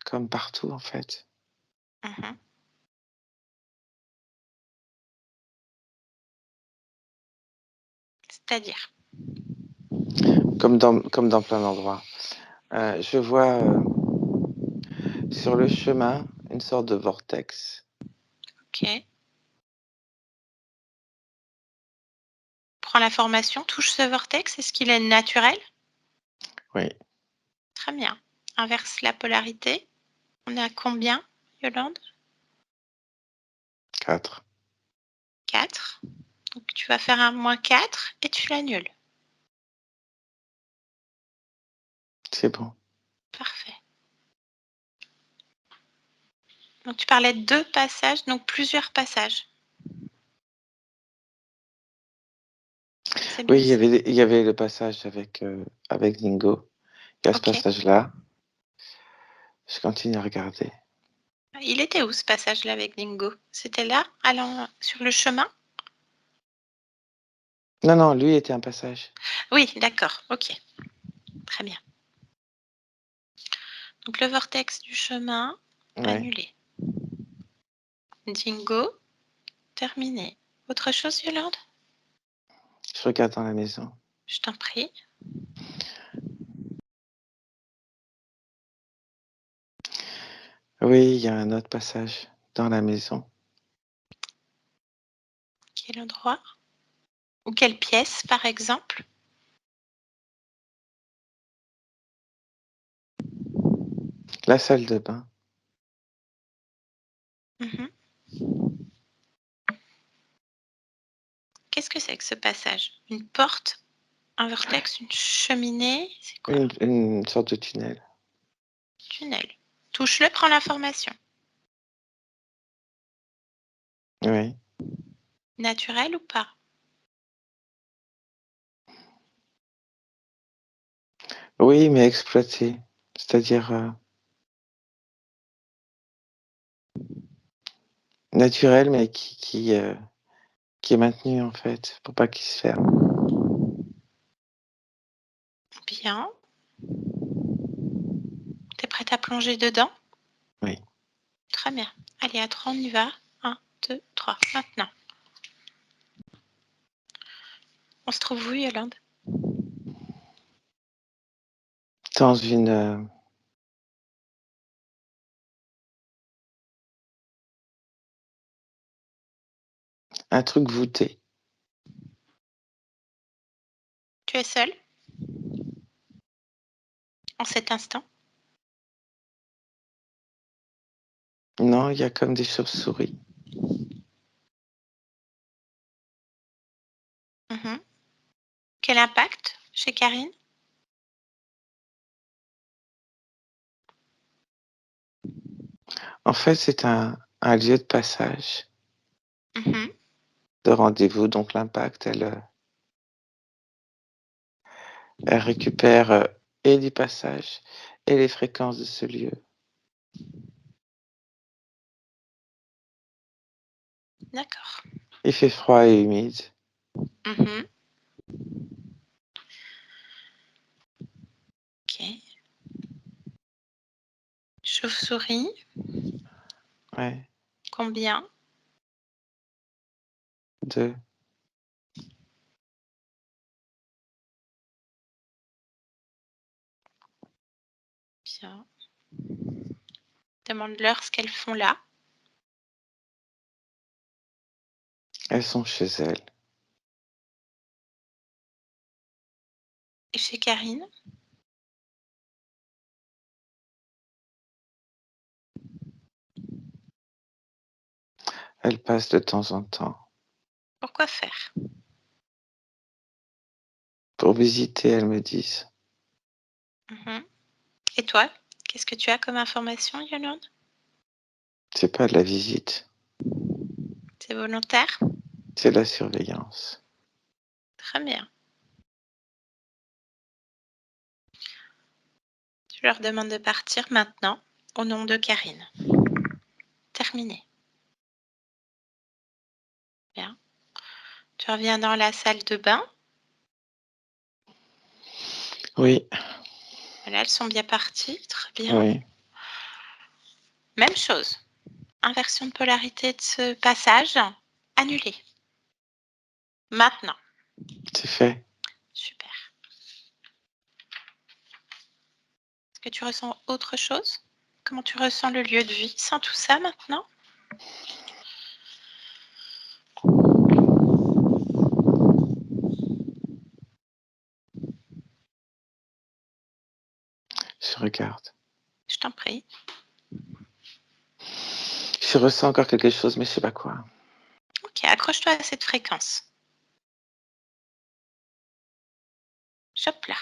Speaker 3: comme partout, en fait.
Speaker 1: Mhm. C'est-à-dire?
Speaker 3: Comme dans plein d'endroits. Je vois sur le chemin une sorte de vortex.
Speaker 1: Ok. Prends l'information, touche ce vortex. Est-ce qu'il est naturel?
Speaker 3: Oui.
Speaker 1: Très bien. Inverse la polarité. On est à combien, Yolande?
Speaker 3: 4.
Speaker 1: 4. Donc tu vas faire un -4 et tu l'annules.
Speaker 3: C'est bon.
Speaker 1: Parfait. Donc tu parlais de 2 passages, donc plusieurs passages. C'est
Speaker 3: Oui,
Speaker 1: bien ça.
Speaker 3: il y avait le passage avec Dingo. Il y a ce
Speaker 1: Ok.
Speaker 3: passage-là. Je continue à regarder.
Speaker 1: Il était où ce passage-là avec Dingo? C'était là, allant sur le chemin?
Speaker 3: Non, non, lui était un passage.
Speaker 1: Oui, d'accord. Ok. Très bien. Donc le vortex du chemin,
Speaker 3: Ouais.
Speaker 1: annulé. Dingo, terminé. Autre chose, Yolande?
Speaker 3: Je regarde dans la maison.
Speaker 1: Je t'en prie.
Speaker 3: Oui, il y a un autre passage dans la maison.
Speaker 1: Quel endroit? Ou quelle pièce, par exemple?
Speaker 3: La salle de bain.
Speaker 1: Mhm. Qu'est-ce que c'est que ce passage? Une porte? Un vortex? Une cheminée? C'est quoi?
Speaker 3: Une sorte de tunnel.
Speaker 1: Tunnel. Touche-le, prends l'information.
Speaker 3: Oui.
Speaker 1: Naturel ou pas?
Speaker 3: Oui, mais exploité. C'est-à-dire naturel, mais qui est maintenu en fait, pour pas qu'il se ferme.
Speaker 1: Bien. T'es prête à plonger dedans?
Speaker 3: Oui.
Speaker 1: Très bien. Allez, à 3, on y va. 1, 2, 3. Maintenant. On se trouve où, Yolande?
Speaker 3: Dans un truc voûté.
Speaker 1: Tu es seule en cet instant?
Speaker 3: Non, il y a comme des chauves-souris.
Speaker 1: Mhm. Quel impact chez Karine?
Speaker 3: En fait, c'est un lieu de passage,
Speaker 1: Mhm.
Speaker 3: de rendez-vous. Donc l'impact, elle récupère et du passage et les fréquences de ce lieu.
Speaker 1: D'accord.
Speaker 3: Il fait froid et humide.
Speaker 1: Mhm. Ok. Chauve-souris,
Speaker 3: Ouais.
Speaker 1: combien?
Speaker 3: 2.
Speaker 1: Bien. Demande-leur ce qu'elles font là.
Speaker 3: Elles sont chez elles.
Speaker 1: Et chez Karine?
Speaker 3: Elles passent de temps en temps
Speaker 1: Pourquoi faire?
Speaker 3: pour visiter, elles me disent.
Speaker 1: Mhm. Et toi, qu'est-ce que tu as comme information, Yolande?
Speaker 3: C'est pas de la visite,
Speaker 1: C'est volontaire?
Speaker 3: c'est de la surveillance.
Speaker 1: Très bien. Tu leur demandes de partir maintenant au nom de Karine. Terminé. Bien. Tu reviens dans la salle de bain.
Speaker 3: Oui,
Speaker 1: Voilà, elles sont bien parties. Très bien.
Speaker 3: oui,
Speaker 1: Même chose. Inversion de polarité de ce passage. Annulé. Maintenant.
Speaker 3: c'est fait.
Speaker 1: Super. Est-ce que tu ressens autre chose? Comment tu ressens le lieu de vie sans tout ça maintenant?
Speaker 3: Je regarde.
Speaker 1: Je t'en prie.
Speaker 3: Je ressens encore quelque chose, mais je sais pas quoi.
Speaker 1: Ok, accroche-toi à cette fréquence. Chope là.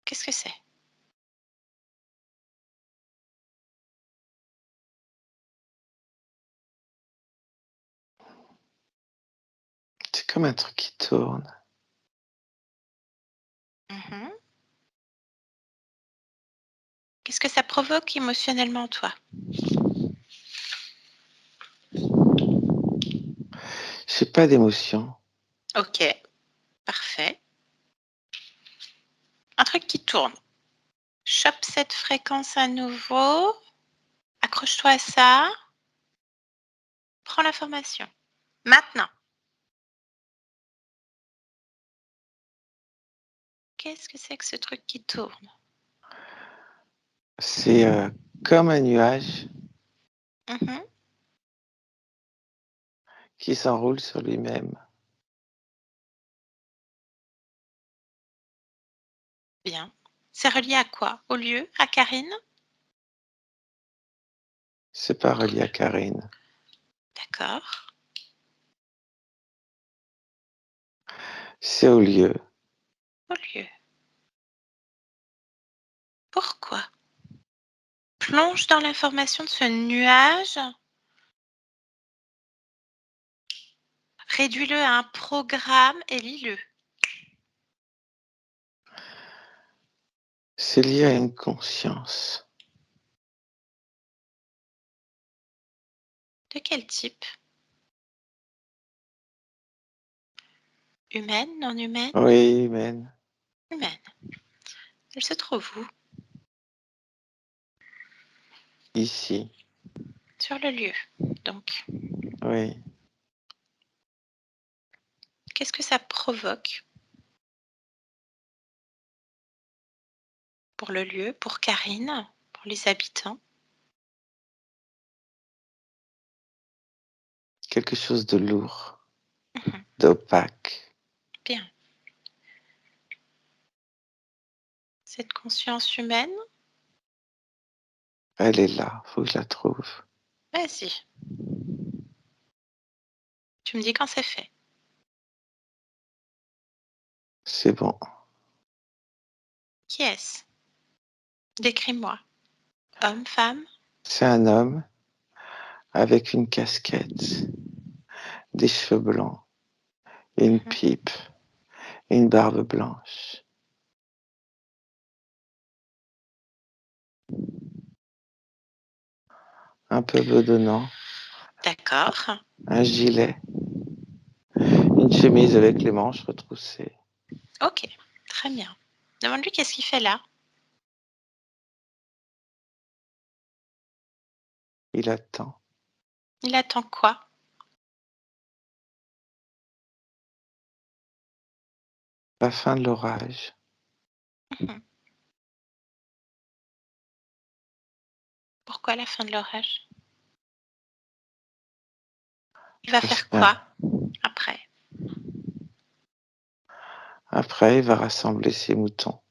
Speaker 1: Qu'est-ce que c'est?
Speaker 3: C'est comme un truc qui tourne.
Speaker 1: Mmh. Qu'est-ce que ça provoque émotionnellement en toi?
Speaker 3: J'ai pas d'émotion.
Speaker 1: OK, parfait. Un truc qui tourne. Chope cette fréquence à nouveau, accroche-toi à ça, prends l'information. Maintenant, qu'est-ce que c'est que ce truc qui tourne?
Speaker 3: C'est, comme un nuage
Speaker 1: Mmh.
Speaker 3: qui s'enroule sur lui-même.
Speaker 1: Bien. C'est relié à quoi? Au lieu? À Karine?
Speaker 3: C'est pas relié à Karine.
Speaker 1: D'accord.
Speaker 3: C'est au lieu.
Speaker 1: Au lieu. Pourquoi? Plonge dans l'information de ce nuage, réduis-le à un programme et lis-le.
Speaker 3: C'est lié à une conscience.
Speaker 1: De quel type? Humaine, non humaine?
Speaker 3: Oui, humaine.
Speaker 1: Humaine. Elle se trouve où?
Speaker 3: Ici.
Speaker 1: Sur le lieu. Donc,
Speaker 3: Oui.
Speaker 1: qu'est-ce que ça provoque pour le lieu, pour Karine, pour les habitants?
Speaker 3: Quelque chose de lourd,
Speaker 1: Mmh.
Speaker 3: d'opaque.
Speaker 1: Bien. Cette conscience humaine?
Speaker 3: Elle est là, faut que je la trouve.
Speaker 1: Vas-y. Tu me dis quand c'est fait.
Speaker 3: C'est bon.
Speaker 1: Qui est-ce? Décris-moi. Homme, femme?
Speaker 3: C'est un homme avec une casquette, des cheveux blancs, et une
Speaker 1: Mmh.
Speaker 3: pipe, et une barbe blanche. Un peu bedonnant,
Speaker 1: D'accord.
Speaker 3: un gilet, une chemise avec les manches retroussées.
Speaker 1: OK, très bien. Demande-lui qu'est-ce qu'il fait là?
Speaker 3: Il attend
Speaker 1: Il attend quoi?
Speaker 3: la fin de l'orage.
Speaker 1: Mmh. Pourquoi la fin de l'orage? Il va
Speaker 3: Parce
Speaker 1: faire
Speaker 3: que
Speaker 1: quoi après?
Speaker 3: après, il va rassembler ses moutons.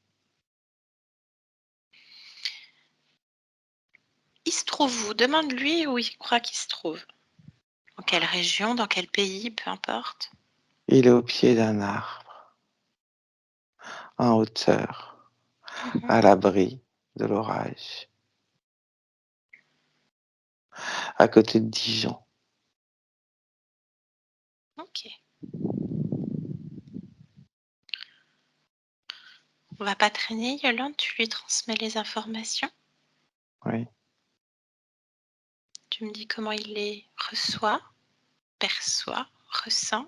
Speaker 1: Il se trouve où? Demande-lui où il croit qu'il se trouve. Dans quelle région, dans quel pays, peu importe.
Speaker 3: Il est au pied d'un arbre, en hauteur,
Speaker 1: Mmh.
Speaker 3: à l'abri de l'orage, à côté de Dijon.
Speaker 1: OK. On va pas traîner, Yolande, tu lui transmets les informations.
Speaker 3: Oui.
Speaker 1: Tu me dis comment il les reçoit, perçoit, ressent.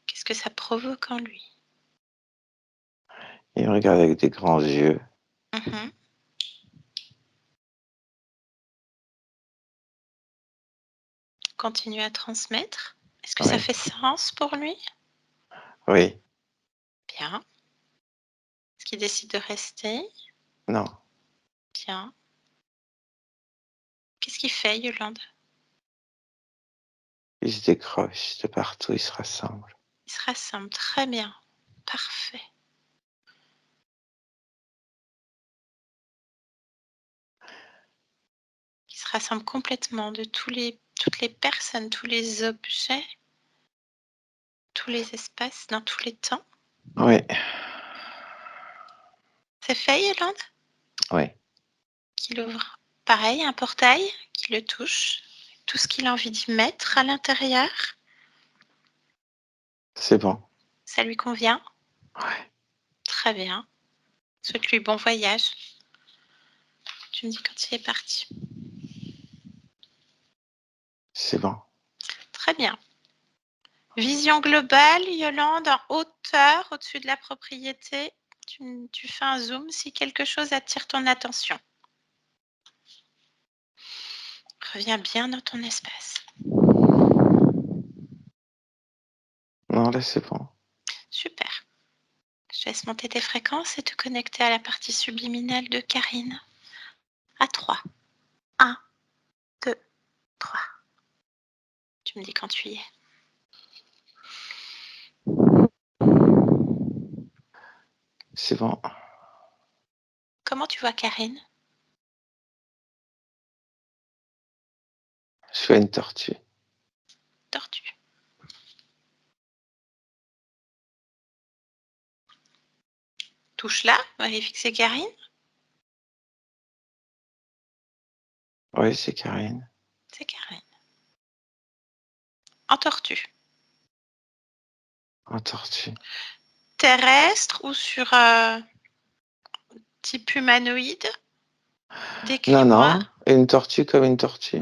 Speaker 1: Qu'est-ce que ça provoque en lui?
Speaker 3: Il me regarde avec des grands yeux.
Speaker 1: Mmh. Continue à transmettre. Est-ce que ça
Speaker 3: Oui.
Speaker 1: fait sens pour lui?
Speaker 3: Oui.
Speaker 1: Bien. Est-ce qu'il décide de rester?
Speaker 3: Non.
Speaker 1: Bien. Qu'est-ce qu'il fait, Yolande?
Speaker 3: Il se décroche de partout, il se rassemble.
Speaker 1: Il se rassemble, très bien. Parfait. Il se rassemble complètement de toutes les personnes, tous les objets, tous les espaces, dans tous les temps.
Speaker 3: Oui.
Speaker 1: C'est fait, Yolande?
Speaker 3: Oui.
Speaker 1: Qu'il ouvre, pareil, un portail, qu'il le touche, tout ce qu'il a envie d'y mettre à l'intérieur.
Speaker 3: C'est bon.
Speaker 1: Ça lui convient?
Speaker 3: Ouais.
Speaker 1: Très bien. Souhaite-lui bon voyage. Tu me dis quand il est parti.
Speaker 3: C'est bon.
Speaker 1: Très bien. Vision globale, Yolande, en hauteur, au-dessus de la propriété. Tu fais un zoom si quelque chose attire ton attention. Reviens bien dans ton espace.
Speaker 3: Non, là, c'est bon.
Speaker 1: Super. Je te laisse monter tes fréquences et te connecter à la partie subliminale de Karine. À 3. 1, 2, 3. Tu me dis quand tu y es.
Speaker 3: C'est bon.
Speaker 1: Comment tu vois Karine?
Speaker 3: Je fais une tortue.
Speaker 1: Tortue. Touche là, vérifie que c'est Karine.
Speaker 3: Oui, c'est Karine.
Speaker 1: C'est Karine. En tortue.
Speaker 3: En tortue.
Speaker 1: Terrestre ou sur type humanoïde?
Speaker 3: Non,
Speaker 1: Décris-moi.
Speaker 3: non. Une tortue comme une tortue.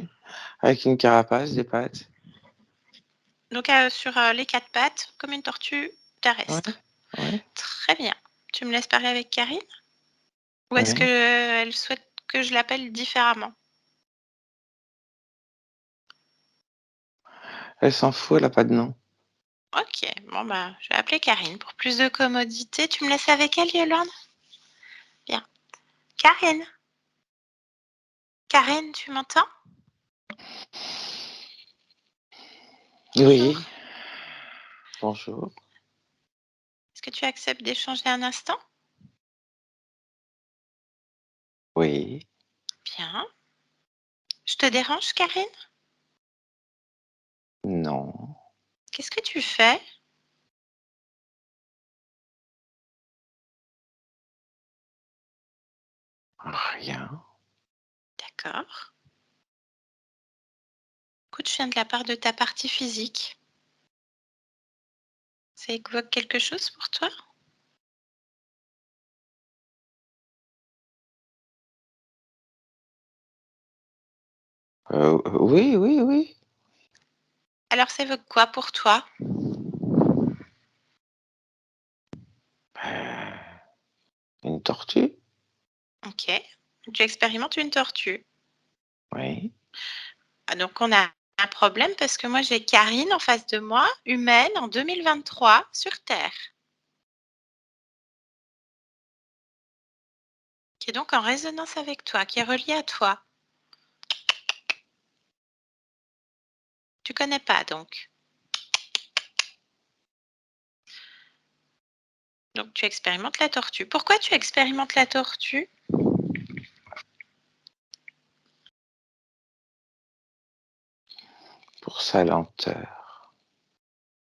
Speaker 3: Avec une carapace, des pattes.
Speaker 1: Donc sur les 4 pattes, comme une tortue terrestre.
Speaker 3: Ouais.
Speaker 1: Très bien. Tu me laisses parler avec Karine? Ou est-ce
Speaker 3: Oui.
Speaker 1: qu'elle souhaite que je l'appelle différemment?
Speaker 3: Elle s'en fout, elle a pas de nom.
Speaker 1: Ok, bon bah, je vais appeler Karine pour plus de commodité. Tu me laisses avec elle, Yolande? Bien. Karine? Karine, tu m'entends?
Speaker 3: Oui. Bonjour.
Speaker 1: Est-ce que tu acceptes d'échanger un instant?
Speaker 3: Oui.
Speaker 1: Bien. Je te dérange, Karine?
Speaker 3: Non.
Speaker 1: Qu'est-ce que tu fais?
Speaker 3: Rien.
Speaker 1: D'accord. Écoute, je viens de la part de ta partie physique. Ça évoque quelque chose pour toi?
Speaker 3: Oui, oui, oui.
Speaker 1: Alors, ça évoque quoi pour toi?
Speaker 3: Une tortue.
Speaker 1: Ok. Tu expérimentes une tortue.
Speaker 3: Oui.
Speaker 1: Ah, donc, on a un problème parce que moi, j'ai Karine en face de moi, humaine, en 2023, sur Terre, qui est donc en résonance avec toi, qui est reliée à toi. Tu connais pas, donc. Donc, tu expérimentes la tortue. Pourquoi tu expérimentes la tortue?
Speaker 3: Pour sa lenteur.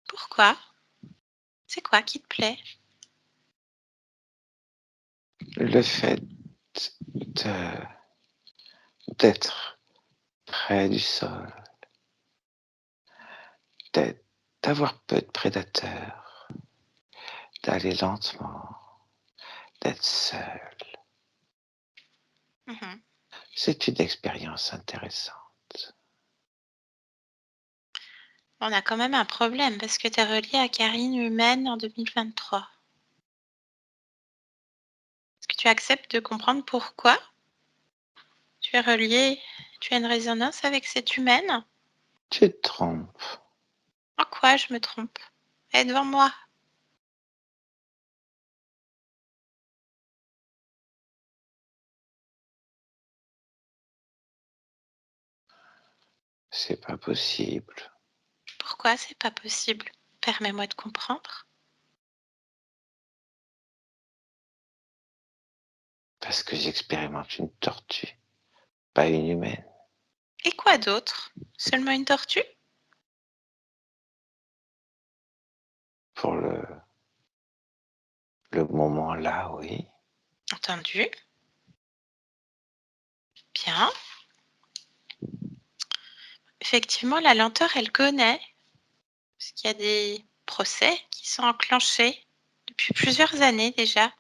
Speaker 1: Pourquoi? C'est quoi qui te plaît?
Speaker 3: Le fait d'être près du sol, d'avoir peu de prédateurs, d'aller lentement, d'être seul.
Speaker 1: Mhm.
Speaker 3: C'est une expérience intéressante.
Speaker 1: On a quand même un problème parce que tu es reliée à Karine humaine en 2023. Est-ce que tu acceptes de comprendre pourquoi tu es reliée, tu as une résonance avec cette humaine?
Speaker 3: Tu te trompes.
Speaker 1: En quoi je me trompe? Elle est devant moi.
Speaker 3: C'est pas possible.
Speaker 1: Pourquoi c'est pas possible? Permets-moi de comprendre.
Speaker 3: Parce que j'expérimente une tortue, pas une humaine.
Speaker 1: Et quoi d'autre? Seulement une tortue?
Speaker 3: Pour le moment là, oui.
Speaker 1: Entendu. Bien. Effectivement, la lenteur, elle connaît. Parce qu'il y a des procès qui sont enclenchés depuis plusieurs années déjà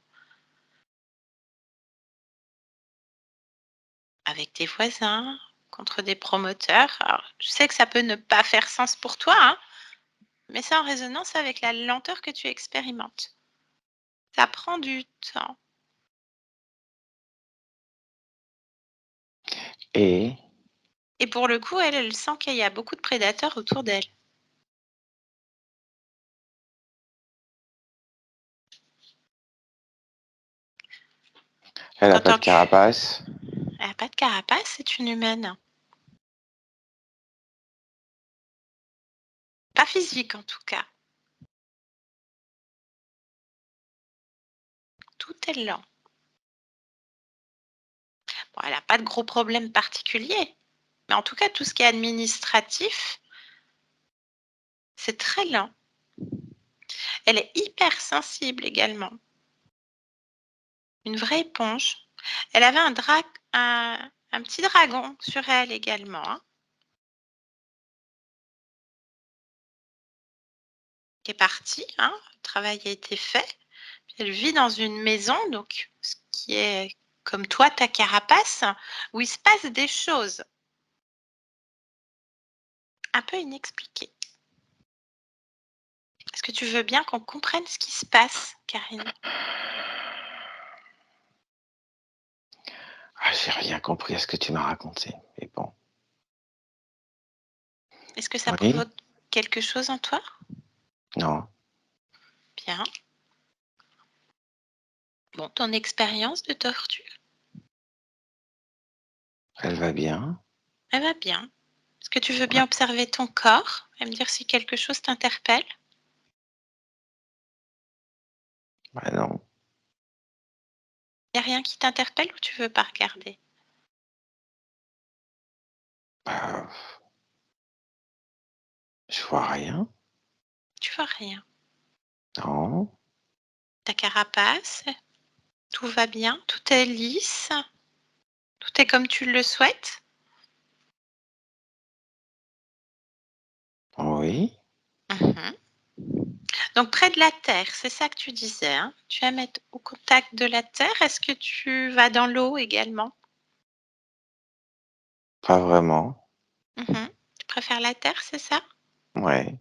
Speaker 1: avec tes voisins, contre des promoteurs. Alors, je sais que ça peut ne pas faire sens pour toi, hein, mais c'est en résonance avec la lenteur que tu expérimentes. Ça prend du temps.
Speaker 3: Et
Speaker 1: Et pour le coup, elle sent qu'il y a beaucoup de prédateurs autour d'elle.
Speaker 3: elle a pas de
Speaker 1: T'entends-tu?
Speaker 3: carapace.
Speaker 1: Elle n'a pas de carapace, c'est une humaine. Pas physique en tout cas. Tout est lent. Bon, elle n'a pas de gros problèmes particuliers, mais en tout cas, tout ce qui est administratif, c'est très lent. Elle est hyper sensible également. Une vraie éponge. Elle avait un petit dragon sur elle également, hein, qui est parti, hein, le travail a été fait. Elle vit dans une maison, donc ce qui est comme toi, ta carapace, où il se passe des choses un peu inexpliquées. Est-ce que tu veux bien qu'on comprenne ce qui se passe, Karine?
Speaker 3: Ah, j'ai rien compris à ce que tu m'as raconté, mais bon.
Speaker 1: Est-ce que ça
Speaker 3: Oui?
Speaker 1: provoque quelque chose en toi?
Speaker 3: Non.
Speaker 1: Bien. Bon, ton expérience de tortue,
Speaker 3: Elle va bien?
Speaker 1: elle va bien. Est-ce que tu veux
Speaker 3: Ouais.
Speaker 1: bien observer ton corps et me dire si quelque chose t'interpelle?
Speaker 3: Bah non.
Speaker 1: Il n'y a rien qui t'interpelle ou tu veux pas regarder?
Speaker 3: Bah, je vois rien.
Speaker 1: Tu vois rien.
Speaker 3: Non.
Speaker 1: Ta carapace, tout va bien, tout est lisse, tout est comme tu le souhaites?
Speaker 3: Oui.
Speaker 1: Mhm. Donc près de la terre, c'est ça que tu disais, hein? Tu aimes être au contact de la terre. Est-ce que tu vas dans l'eau également?
Speaker 3: Pas vraiment.
Speaker 1: Mhm. Tu préfères la terre, c'est ça?
Speaker 3: Ouais.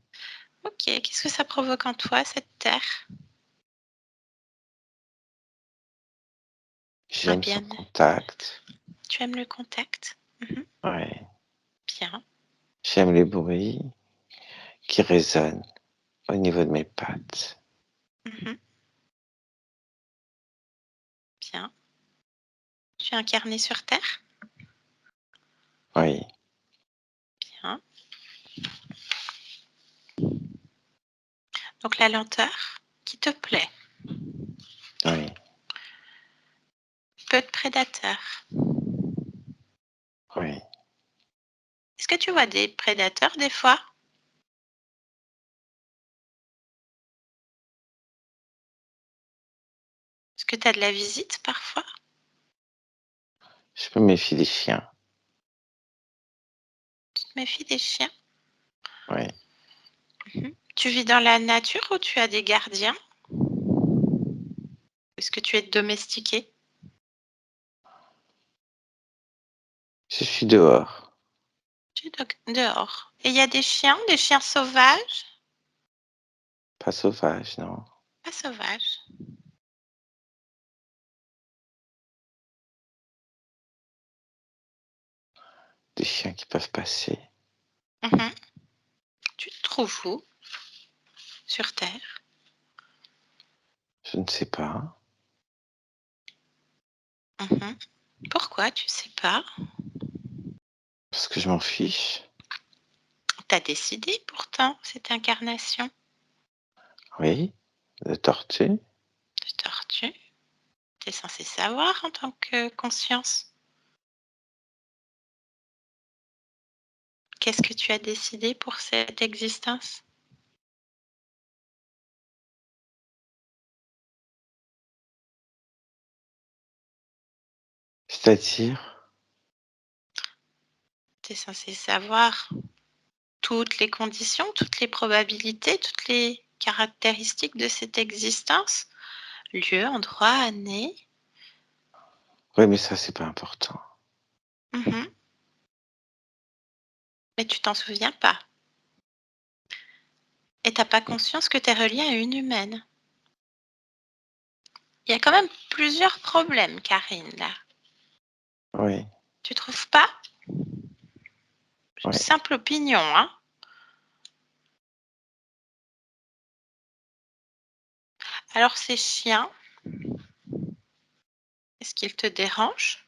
Speaker 1: Ok, qu'est-ce que ça provoque en toi, cette terre? Un
Speaker 3: J'aime son
Speaker 1: bien,
Speaker 3: contact.
Speaker 1: tu aimes le contact? Mhm.
Speaker 3: Ouais.
Speaker 1: Bien.
Speaker 3: J'aime les bruits qui résonnent au niveau de mes pattes.
Speaker 1: Mhm. Bien. Tu es incarné sur Terre?
Speaker 3: Oui.
Speaker 1: Bien. Donc la lenteur qui te plaît.
Speaker 3: Oui.
Speaker 1: Peu de prédateurs.
Speaker 3: Oui.
Speaker 1: Est-ce que tu vois des prédateurs des fois? Est-ce que tu as de la visite parfois?
Speaker 3: Je me méfie des chiens.
Speaker 1: Tu te méfies des chiens?
Speaker 3: Oui.
Speaker 1: Mhm. Tu vis dans la nature ou tu as des gardiens? Est-ce que tu es domestiqué?
Speaker 3: Je suis dehors.
Speaker 1: Tu es dehors. Et il y a des chiens sauvages?
Speaker 3: Pas sauvage, non.
Speaker 1: Pas sauvages.
Speaker 3: Des chiens qui peuvent passer.
Speaker 1: Mhm. Tu te trouves où sur Terre?
Speaker 3: Je ne sais pas.
Speaker 1: Mhm. Pourquoi tu sais pas?
Speaker 3: Parce que je m'en fiche.
Speaker 1: Tu as décidé pourtant cette incarnation
Speaker 3: Oui. De tortue.
Speaker 1: de tortue. Tu es censé savoir en tant que conscience. Qu'est-ce que tu as décidé pour cette existence?
Speaker 3: C'est-à-dire,
Speaker 1: Tu es censé savoir toutes les conditions, toutes les probabilités, toutes les caractéristiques de cette existence. Lieu, endroit, année.
Speaker 3: oui, mais ça, c'est pas important.
Speaker 1: Mmh. Mais tu t'en souviens pas. Et t'as pas conscience que tu es relié à une humaine. Il y a quand même plusieurs problèmes, Karine, là.
Speaker 3: Oui,
Speaker 1: Tu trouves pas?
Speaker 3: oui.
Speaker 1: Simple opinion, hein. Alors ces chiens, est-ce qu'ils te dérangent?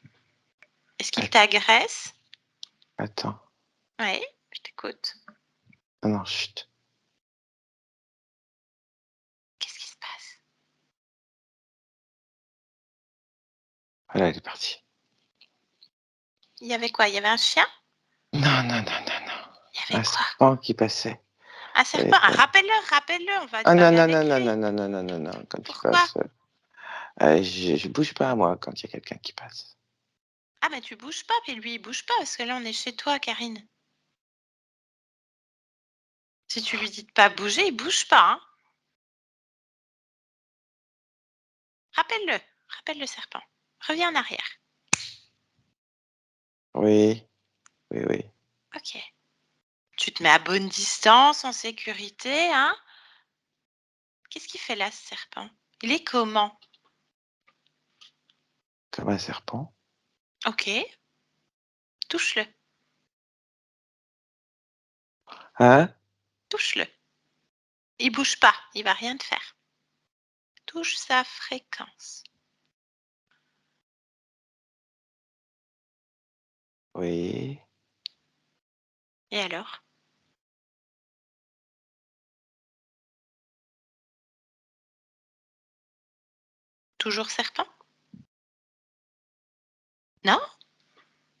Speaker 1: Est-ce qu'ils t'agressent?
Speaker 3: Attends.
Speaker 1: Oui, je t'écoute.
Speaker 3: Non, non, chut.
Speaker 1: Qu'est-ce qui se passe?
Speaker 3: Voilà, elle est partie.
Speaker 1: Il y avait quoi? Il y avait un chien?
Speaker 3: Non, non, non, non, non.
Speaker 1: Il y avait
Speaker 3: Un
Speaker 1: quoi?
Speaker 3: serpent qui passait.
Speaker 1: Un serpent? Ah, rappelle-le, on va
Speaker 3: Ah non,
Speaker 1: parler
Speaker 3: non, non,
Speaker 1: avec
Speaker 3: non,
Speaker 1: lui.
Speaker 3: non, non, non, non, non, non. Quand il
Speaker 1: Pourquoi?
Speaker 3: passe, je bouge pas, moi, quand il y a quelqu'un qui passe.
Speaker 1: Ah, mais tu bouges pas, puis lui, il bouge pas, parce que là, on est chez toi, Karine. Si tu lui dis de pas bouger, il bouge pas, hein. Rappelle le serpent. Reviens en arrière.
Speaker 3: Oui, oui, oui.
Speaker 1: Ok. Tu te mets à bonne distance, en sécurité, hein. Qu'est-ce qu'il fait là, ce serpent? Il est comment?
Speaker 3: Comme un serpent.
Speaker 1: Ok. Touche-le.
Speaker 3: Hein?
Speaker 1: Touche-le. Il bouge pas, il va rien te faire. Touche sa fréquence.
Speaker 3: Oui.
Speaker 1: Et alors? Toujours serpent? Non?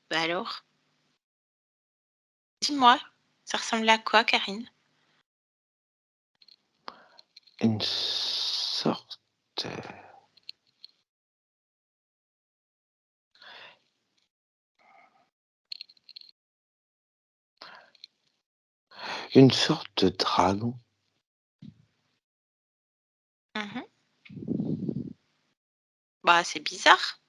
Speaker 1: Bah alors? Dis-moi, ça ressemble à quoi, Karine?
Speaker 3: Une sorte. Une sorte de dragon.
Speaker 1: Mhm. Bah, c'est bizarre.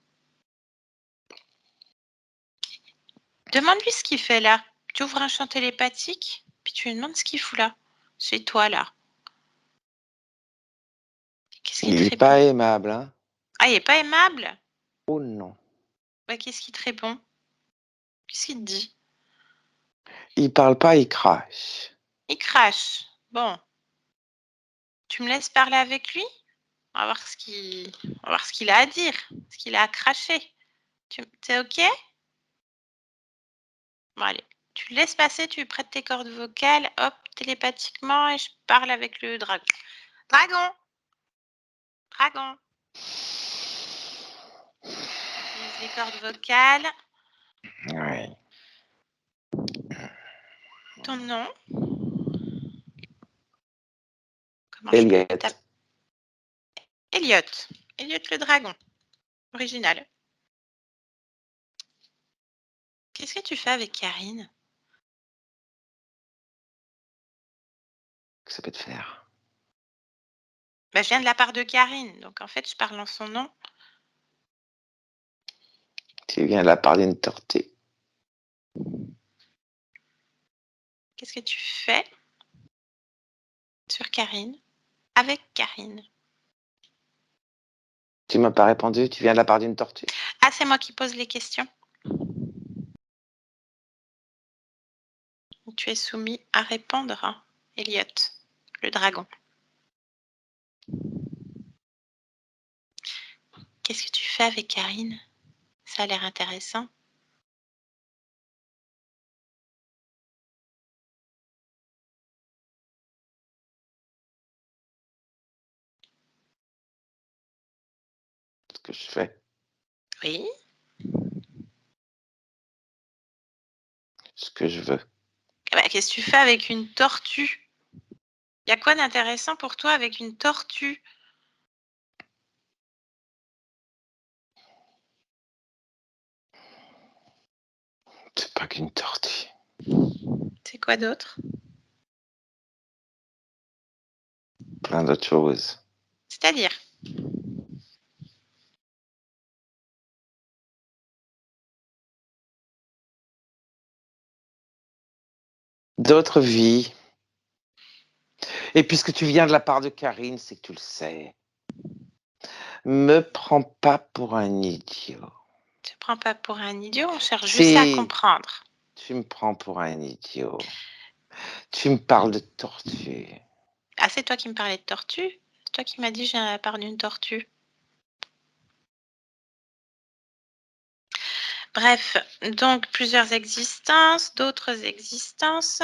Speaker 1: Demande-lui ce qu'il fait là. Tu ouvres un champ télépathique, puis tu lui demandes ce qu'il fout là, chez toi là. Qu'est-ce qu'il
Speaker 3: Il
Speaker 1: te
Speaker 3: est
Speaker 1: répond?
Speaker 3: pas aimable, hein?
Speaker 1: Ah, il est pas aimable?
Speaker 3: Oh non.
Speaker 1: Bah, qu'est-ce qu'il te répond? Qu'est-ce qu'il te dit?
Speaker 3: Il parle pas, il crache.
Speaker 1: Il crache. Bon, tu me laisses parler avec lui? On va voir on va voir ce qu'il a à dire, ce qu'il a à cracher. T'es OK? Bon, allez. Tu le laisses passer, tu lui prêtes tes cordes vocales, hop, télépathiquement, et je parle avec le dragon. Dragon! Dragon! J'utilise les cordes vocales.
Speaker 3: Oui.
Speaker 1: Ton nom? Comment je peux
Speaker 3: Elliot.
Speaker 1: t'appeler? Elliot. Elliot le dragon. Original. Qu'est-ce que tu fais avec Karine?
Speaker 3: Que ça peut te faire?
Speaker 1: Bah, je viens de la part de Karine, donc en fait, je parle en son nom.
Speaker 3: Tu viens là parler d'une tortue.
Speaker 1: Qu'est-ce que tu fais sur Karine? Avec Karine.
Speaker 3: Tu m'as pas répondu, tu viens de la part d'une tortue.
Speaker 1: Ah, c'est moi qui pose les questions. Tu es soumis à répondre, hein, Elliot, le dragon. Qu'est-ce que tu fais avec Karine? Ça a l'air intéressant.
Speaker 3: Ce que je fais.
Speaker 1: Oui.
Speaker 3: Ce que je veux.
Speaker 1: Bah, qu'est-ce que tu fais avec une tortue? Il y a quoi d'intéressant pour toi avec une tortue?
Speaker 3: C'est pas qu'une tortue.
Speaker 1: C'est quoi d'autre?
Speaker 3: Plein d'autres choses.
Speaker 1: C'est-à-dire?
Speaker 3: D'autres vies. Et puisque tu viens de la part de Karine, c'est que tu le sais. Me prends pas pour un idiot.
Speaker 1: Je te prends pas pour un idiot, on cherche juste à comprendre.
Speaker 3: Tu me prends pour un idiot. Tu me parles de tortue.
Speaker 1: Ah, c'est toi qui me parlais de tortue? C'est toi qui m'as dit j'ai la part d'une tortue. Bref, donc plusieurs existences, d'autres existences.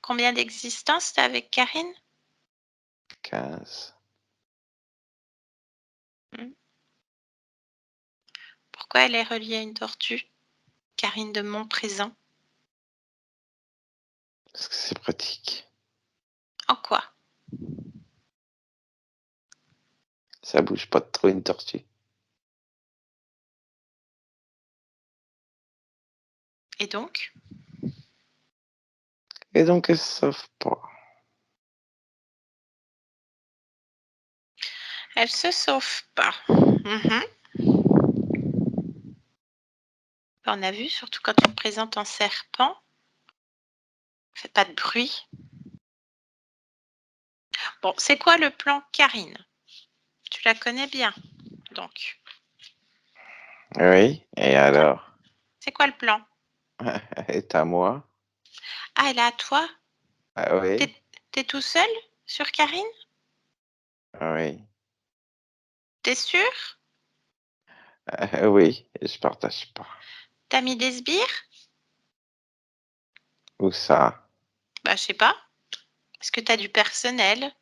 Speaker 1: Combien d'existences t'as avec Karine?
Speaker 3: 15.
Speaker 1: Pourquoi elle est reliée à une tortue? Karine de Montprésent.
Speaker 3: Parce que c'est pratique.
Speaker 1: En quoi?
Speaker 3: Ça bouge pas trop une tortue.
Speaker 1: Et donc?
Speaker 3: Et donc elle se sauve pas.
Speaker 1: Elle se sauve pas. On a vu, surtout quand tu me présentes en serpent. Fais pas de bruit. Bon, c'est quoi le plan Karine? Tu la connais bien, donc.
Speaker 3: Oui, et alors?
Speaker 1: C'est quoi le plan?
Speaker 3: Elle est à moi.
Speaker 1: Ah, elle est à toi?
Speaker 3: Ah oui,
Speaker 1: T'es tout seul sur Karine?
Speaker 3: oui.
Speaker 1: T'es sûr?
Speaker 3: Oui, je partage pas.
Speaker 1: T'as mis des sbires?
Speaker 3: Où ça?
Speaker 1: Bah, je sais pas. Est-ce que t'as du personnel?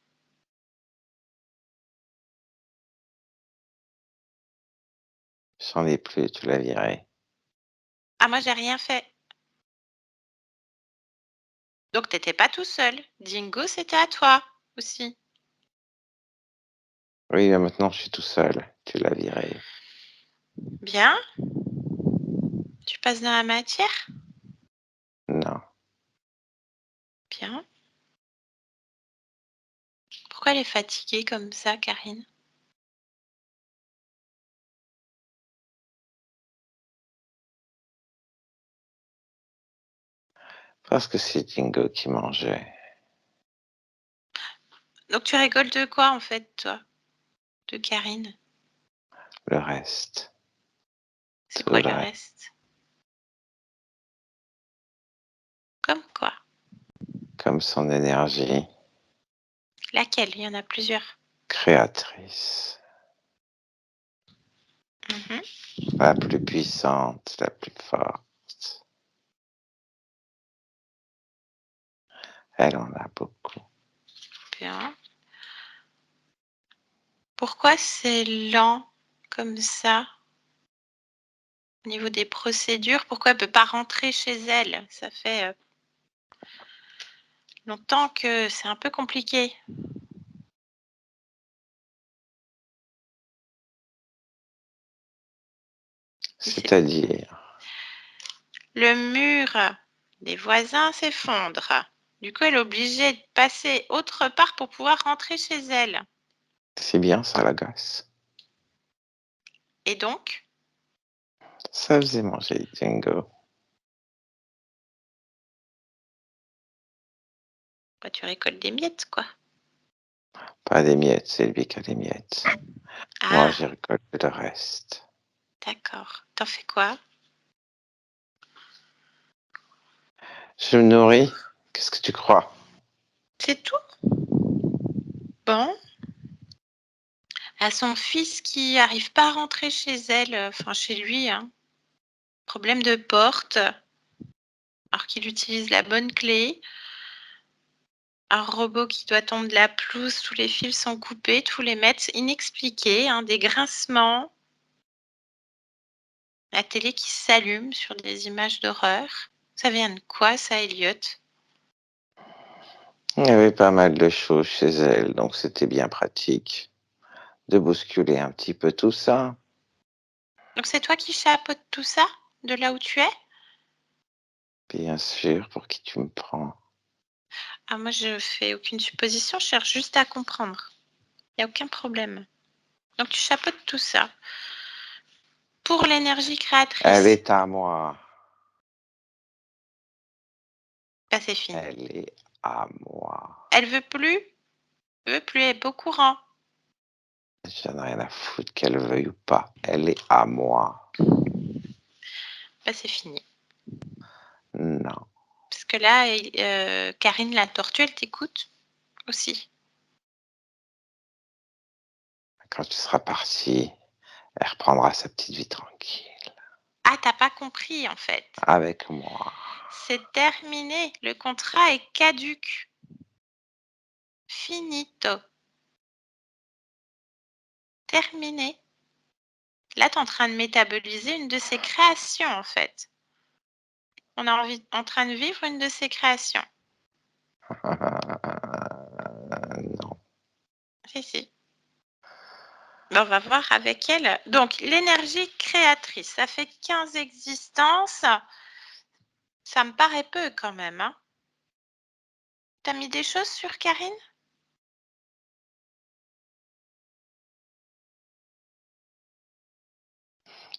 Speaker 3: J'en ai plus, tu la virais.
Speaker 1: Ah, moi, j'ai rien fait. Donc, t'étais pas tout seul. Dingo, c'était à toi aussi.
Speaker 3: Oui, mais maintenant je suis tout seul. Tu la virais.
Speaker 1: Bien. Tu passes dans la matière?
Speaker 3: Non.
Speaker 1: Bien. Pourquoi elle est fatiguée comme ça, Karine?
Speaker 3: Parce que c'est Dingo qui mangeait.
Speaker 1: Donc, tu rigoles de quoi, en fait, toi? De Karine?
Speaker 3: Le reste.
Speaker 1: C'est
Speaker 3: Tout
Speaker 1: quoi
Speaker 3: le
Speaker 1: le
Speaker 3: reste.
Speaker 1: reste? Comme quoi?
Speaker 3: Comme son énergie
Speaker 1: Laquelle? Il y en a plusieurs.
Speaker 3: créatrice. La plus puissante, la plus forte. Elle en a beaucoup.
Speaker 1: Bien. Pourquoi c'est lent comme ça au niveau des procédures? Pourquoi elle ne peut pas rentrer chez elle? Ça fait longtemps que c'est un peu compliqué.
Speaker 3: C'est-à-dire?
Speaker 1: Le mur des voisins s'effondre. Du coup, elle est obligée de passer autre part pour pouvoir rentrer chez elle.
Speaker 3: C'est bien, ça l'agace.
Speaker 1: Et donc?
Speaker 3: Ça faisait manger Dingo.
Speaker 1: Bah, tu récoltes des miettes, quoi.
Speaker 3: Pas des miettes, c'est lui qui a des miettes. Moi,
Speaker 1: Ah,
Speaker 3: j'ai récolté le reste.
Speaker 1: d'accord. T'en fais quoi?
Speaker 3: Je me nourris. Qu'est-ce que tu crois?
Speaker 1: C'est tout? Bon. À son fils qui arrive pas à rentrer chez elle, enfin chez lui, hein. Problème de porte, alors qu'il utilise la bonne clé. Un robot qui doit tondre la pelouse, tous les fils sont coupés, tous les mètres inexpliqués, hein, des grincements. La télé qui s'allume sur des images d'horreur. Ça vient de quoi ça, Elliot?
Speaker 3: Il y avait pas mal de choses chez elle, donc c'était bien pratique de bousculer un petit peu tout ça.
Speaker 1: Donc c'est toi qui chapeautes tout ça, de là où tu es?
Speaker 3: Bien sûr, pour qui tu me prends.
Speaker 1: Ah, moi je fais aucune supposition, je cherche juste à comprendre. Il n'y a aucun problème. Donc tu chapeautes tout ça. Pour l'énergie
Speaker 3: Elle
Speaker 1: créatrice.
Speaker 3: est à moi.
Speaker 1: Bah, c'est fini.
Speaker 3: Elle est à moi.
Speaker 1: Elle veut plus? Elle veut plus, elle est pas au courant.
Speaker 3: J'en ai rien à foutre qu'elle veuille ou pas. Elle est à moi.
Speaker 1: Bah, c'est fini.
Speaker 3: Non.
Speaker 1: Parce que là, Karine la tortue, elle t'écoute aussi.
Speaker 3: Quand tu seras parti, elle reprendra sa petite vie tranquille.
Speaker 1: Ah, t'as pas compris en fait.
Speaker 3: Avec moi.
Speaker 1: C'est terminé. Le contrat est caduc. Finito. Terminé. Là, tu es en train de métaboliser une de ses créations, en fait. On est en train de vivre une de ses créations.
Speaker 3: Non.
Speaker 1: Si, si. Ben, on va voir avec elle. Donc, l'énergie créatrice, ça fait 15 existences. Ça me paraît peu quand même. Hein. Tu as mis des choses sur Karine?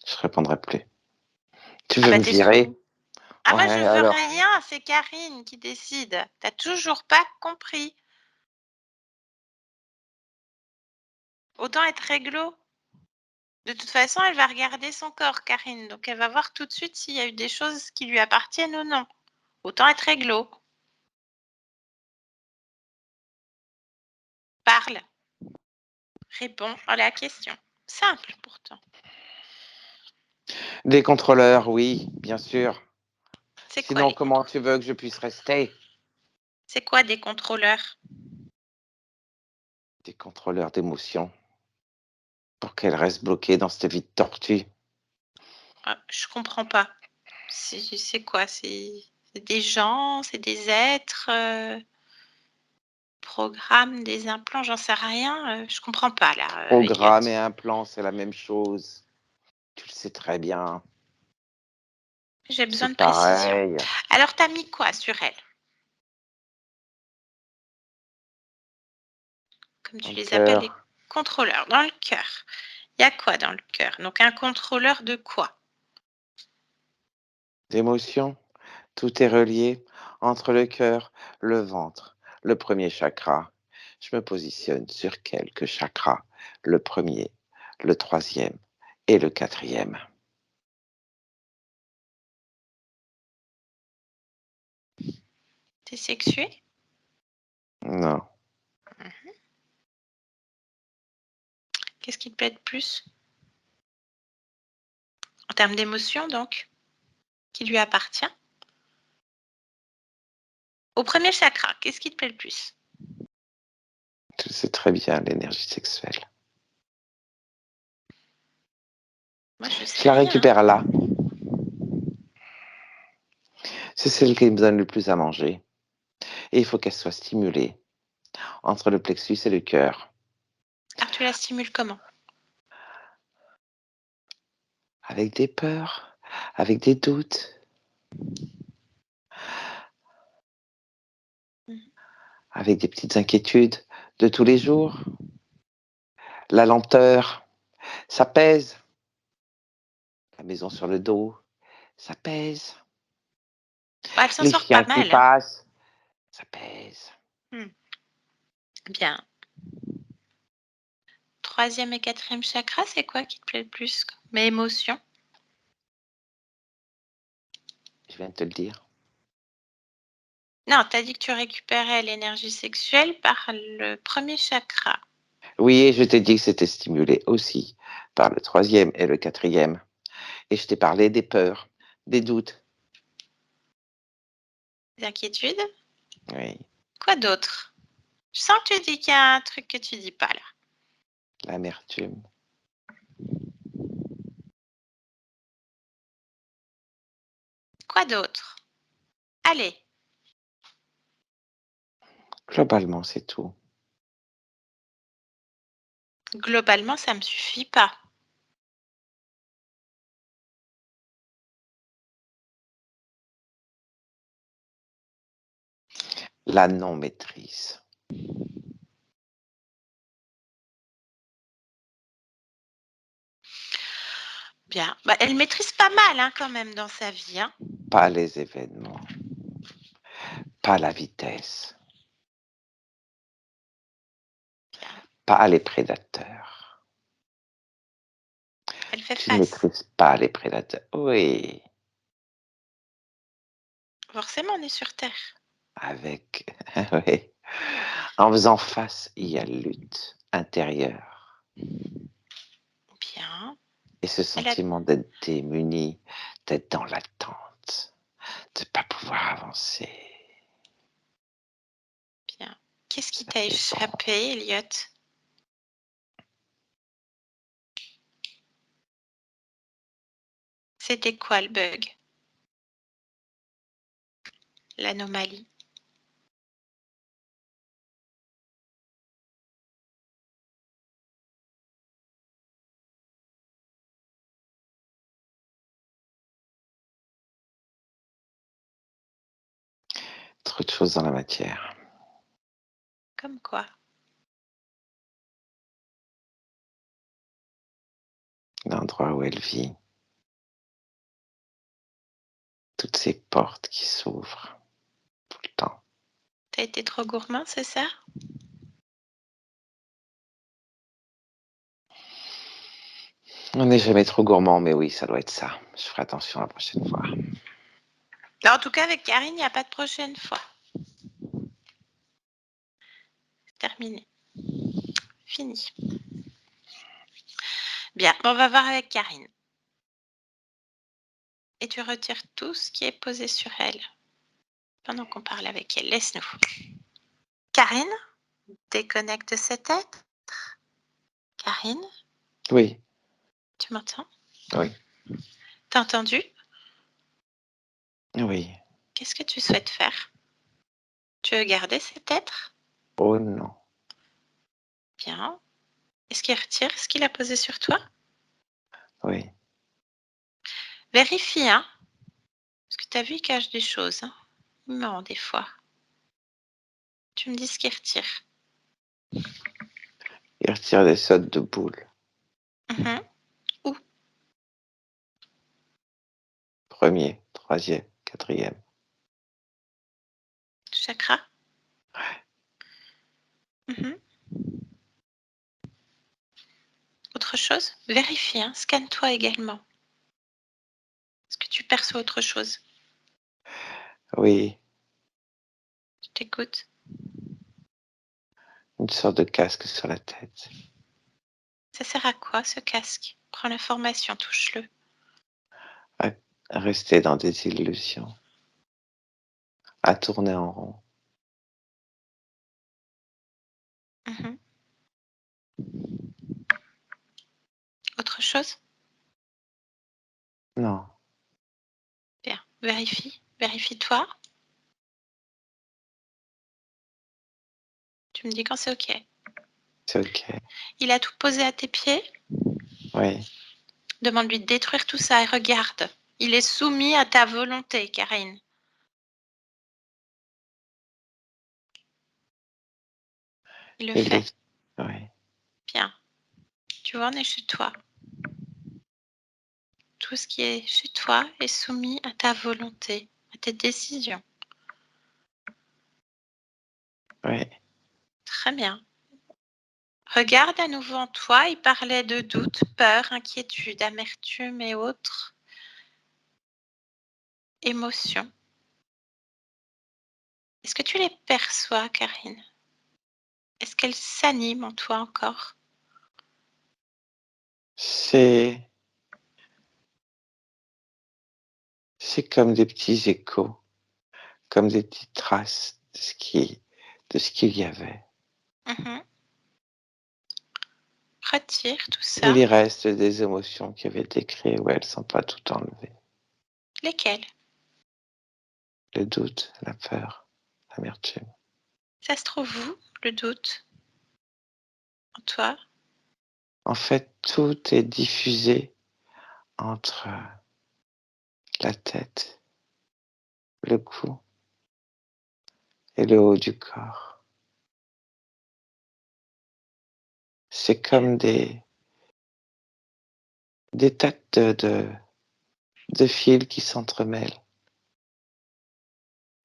Speaker 3: Je répondrai plus. Tu
Speaker 1: Ah
Speaker 3: veux
Speaker 1: bah
Speaker 3: me
Speaker 1: t'es
Speaker 3: virer?
Speaker 1: sûr? Ah moi je
Speaker 3: Ouais,
Speaker 1: veux
Speaker 3: alors.
Speaker 1: rien, c'est Karine qui décide. T'as toujours pas compris. Autant être réglo. De toute façon, elle va regarder son corps, Karine. Donc elle va voir tout de suite s'il y a eu des choses qui lui appartiennent ou non. Autant être réglo. Parle. Réponds à la question. Simple pourtant.
Speaker 3: Des contrôleurs, oui, bien sûr.
Speaker 1: C'est quoi
Speaker 3: Sinon,
Speaker 1: les
Speaker 3: comment
Speaker 1: contrôleurs?
Speaker 3: tu veux que je puisse rester?
Speaker 1: C'est quoi des contrôleurs?
Speaker 3: Des contrôleurs d'émotions. Pour qu'elle reste bloquée dans cette vie de tortue.
Speaker 1: Ah, je comprends pas. C'est quoi? C'est des gens, c'est des êtres, programmes, des implants, j'en sais rien. Je comprends pas là, Elliot.
Speaker 3: Programme et implant, c'est la même chose. Tu le sais très bien.
Speaker 1: J'ai besoin de
Speaker 3: C'est
Speaker 1: précision.
Speaker 3: pareil.
Speaker 1: Alors, t'as mis quoi sur elle? Comme
Speaker 3: Dans
Speaker 1: tu
Speaker 3: le
Speaker 1: les appelles, les
Speaker 3: cœur,
Speaker 1: contrôleurs. Dans le cœur. Il y a quoi dans le cœur? Donc, un contrôleur de quoi?
Speaker 3: d'émotions. Tout est relié entre le cœur, le ventre, le premier chakra. Je me positionne sur quelques chakras. Le premier, le troisième et le quatrième.
Speaker 1: T'es sexué?
Speaker 3: Non.
Speaker 1: Qu'est-ce qui te plaît de plus? En termes d'émotion, donc, qui lui appartient? Au premier chakra, qu'est-ce qui te plaît le plus?
Speaker 3: Tu le sais très bien, l'énergie sexuelle.
Speaker 1: Moi, je sais
Speaker 3: Je la
Speaker 1: rien.
Speaker 3: récupère là. C'est celle qui me donne le plus à manger. Et il faut qu'elle soit stimulée entre le plexus et le cœur.
Speaker 1: Alors, tu la stimules comment?
Speaker 3: Avec des peurs, avec des doutes, avec des petites inquiétudes de tous les jours. La lenteur, ça pèse. La maison sur le dos, ça pèse.
Speaker 1: Bah, elle s'en
Speaker 3: Les
Speaker 1: sort pas
Speaker 3: chiens qui
Speaker 1: mal. Hein.
Speaker 3: passent, ça pèse.
Speaker 1: Bien. Troisième et quatrième chakra, c'est quoi qui te plaît le plus? Mes émotions?
Speaker 3: Je viens de te le dire.
Speaker 1: Non, tu as dit que tu récupérais l'énergie sexuelle par le premier chakra.
Speaker 3: Oui, et je t'ai dit que c'était stimulé aussi par le troisième et le quatrième. Et je t'ai parlé des peurs, des doutes.
Speaker 1: Des inquiétudes?
Speaker 3: Oui,
Speaker 1: Quoi d'autre? Je sens que tu dis qu'il y a un truc que tu dis pas là.
Speaker 3: l'amertume.
Speaker 1: Quoi d'autre? Allez,
Speaker 3: Globalement, c'est tout.
Speaker 1: globalement, ça me suffit pas.
Speaker 3: La non-maîtrise.
Speaker 1: Bien. Bah, elle maîtrise pas mal hein, quand même dans sa vie. Hein.
Speaker 3: Pas les événements. pas la vitesse, pas les prédateurs.
Speaker 1: Elle fait
Speaker 3: Tu ne
Speaker 1: face.
Speaker 3: maîtrises pas les prédateurs. Oui,
Speaker 1: Forcément, on est sur Terre.
Speaker 3: avec, oui. En faisant face, il y a lutte intérieure.
Speaker 1: Bien.
Speaker 3: Et ce
Speaker 1: Elle a
Speaker 3: sentiment d'être démuni, d'être dans l'attente, de ne pas pouvoir avancer.
Speaker 1: bien. Qu'est-ce qui
Speaker 3: Ça
Speaker 1: t'a
Speaker 3: fait bon.
Speaker 1: échappé, Elliot? C'était quoi le bug? L'anomalie?
Speaker 3: Trop de choses dans la matière.
Speaker 1: Comme quoi?
Speaker 3: L'endroit où elle vit. Toutes ces portes qui s'ouvrent tout le temps.
Speaker 1: T'as été trop gourmand, c'est ça?
Speaker 3: On n'est jamais trop gourmand, mais oui, ça doit être ça. Je ferai attention la prochaine fois.
Speaker 1: En tout cas, avec Karine, il n'y a pas de prochaine fois. Terminé. Fini. Bien, on va voir avec Karine. Et tu retires tout ce qui est posé sur elle. Pendant qu'on parle avec elle, laisse-nous. Karine, déconnecte cet être. Karine,
Speaker 3: Oui,
Speaker 1: tu m'entends?
Speaker 3: oui,
Speaker 1: T'as entendu?
Speaker 3: oui.
Speaker 1: Qu'est-ce que tu souhaites faire? Tu veux garder cet être?
Speaker 3: Oh non.
Speaker 1: Bien. Est-ce qu'il retire ce qu'il a posé sur toi?
Speaker 3: Oui,
Speaker 1: Vérifie, hein? Parce que tu as vu, il cache des choses. Hein? Il ment des fois. Tu me dis ce qu'il retire.
Speaker 3: il retire des sautes de boules.
Speaker 1: Où?
Speaker 3: Premier, troisième, quatrième.
Speaker 1: Chakra? Autre chose? Vérifie, hein? Scanne-toi également. Est-ce que tu perçois autre chose?
Speaker 3: Oui,
Speaker 1: Je t'écoute.
Speaker 3: une sorte de casque sur la tête.
Speaker 1: Ça sert à quoi ce casque? Prends l'information, touche-le.
Speaker 3: À rester dans des illusions. À tourner en rond.
Speaker 1: Autre chose?
Speaker 3: Non,
Speaker 1: Bien. Vérifie. Vérifie-toi. Tu me dis quand c'est OK.
Speaker 3: c'est ok.
Speaker 1: Il a tout posé à tes pieds?
Speaker 3: Oui,
Speaker 1: Demande-lui de détruire tout ça et regarde. Il est soumis à ta volonté, Karine. Il le
Speaker 3: il
Speaker 1: fait.
Speaker 3: est. Oui,
Speaker 1: Bien. Tu vois, on est chez toi. Tout ce qui est chez toi est soumis à ta volonté, à tes décisions.
Speaker 3: oui,
Speaker 1: Très bien. Regarde à nouveau en toi. Il parlait de doute, peur, inquiétude, amertume et autres émotions. Est-ce que tu les perçois, Karine? Est-ce qu'elles s'animent en toi encore?
Speaker 3: c'est comme des petits échos, comme des petites traces de ce qu'il y avait.
Speaker 1: Retire tout
Speaker 3: Il
Speaker 1: ça.
Speaker 3: y reste des émotions qui avaient été créées où elles ne sont pas toutes enlevées.
Speaker 1: Lesquelles?
Speaker 3: Le doute, la peur, l'amertume.
Speaker 1: Ça se trouve où, le doute, en toi?
Speaker 3: En fait, tout est diffusé entre la tête, le cou et le haut du corps. C'est comme des tas de fils qui s'entremêlent.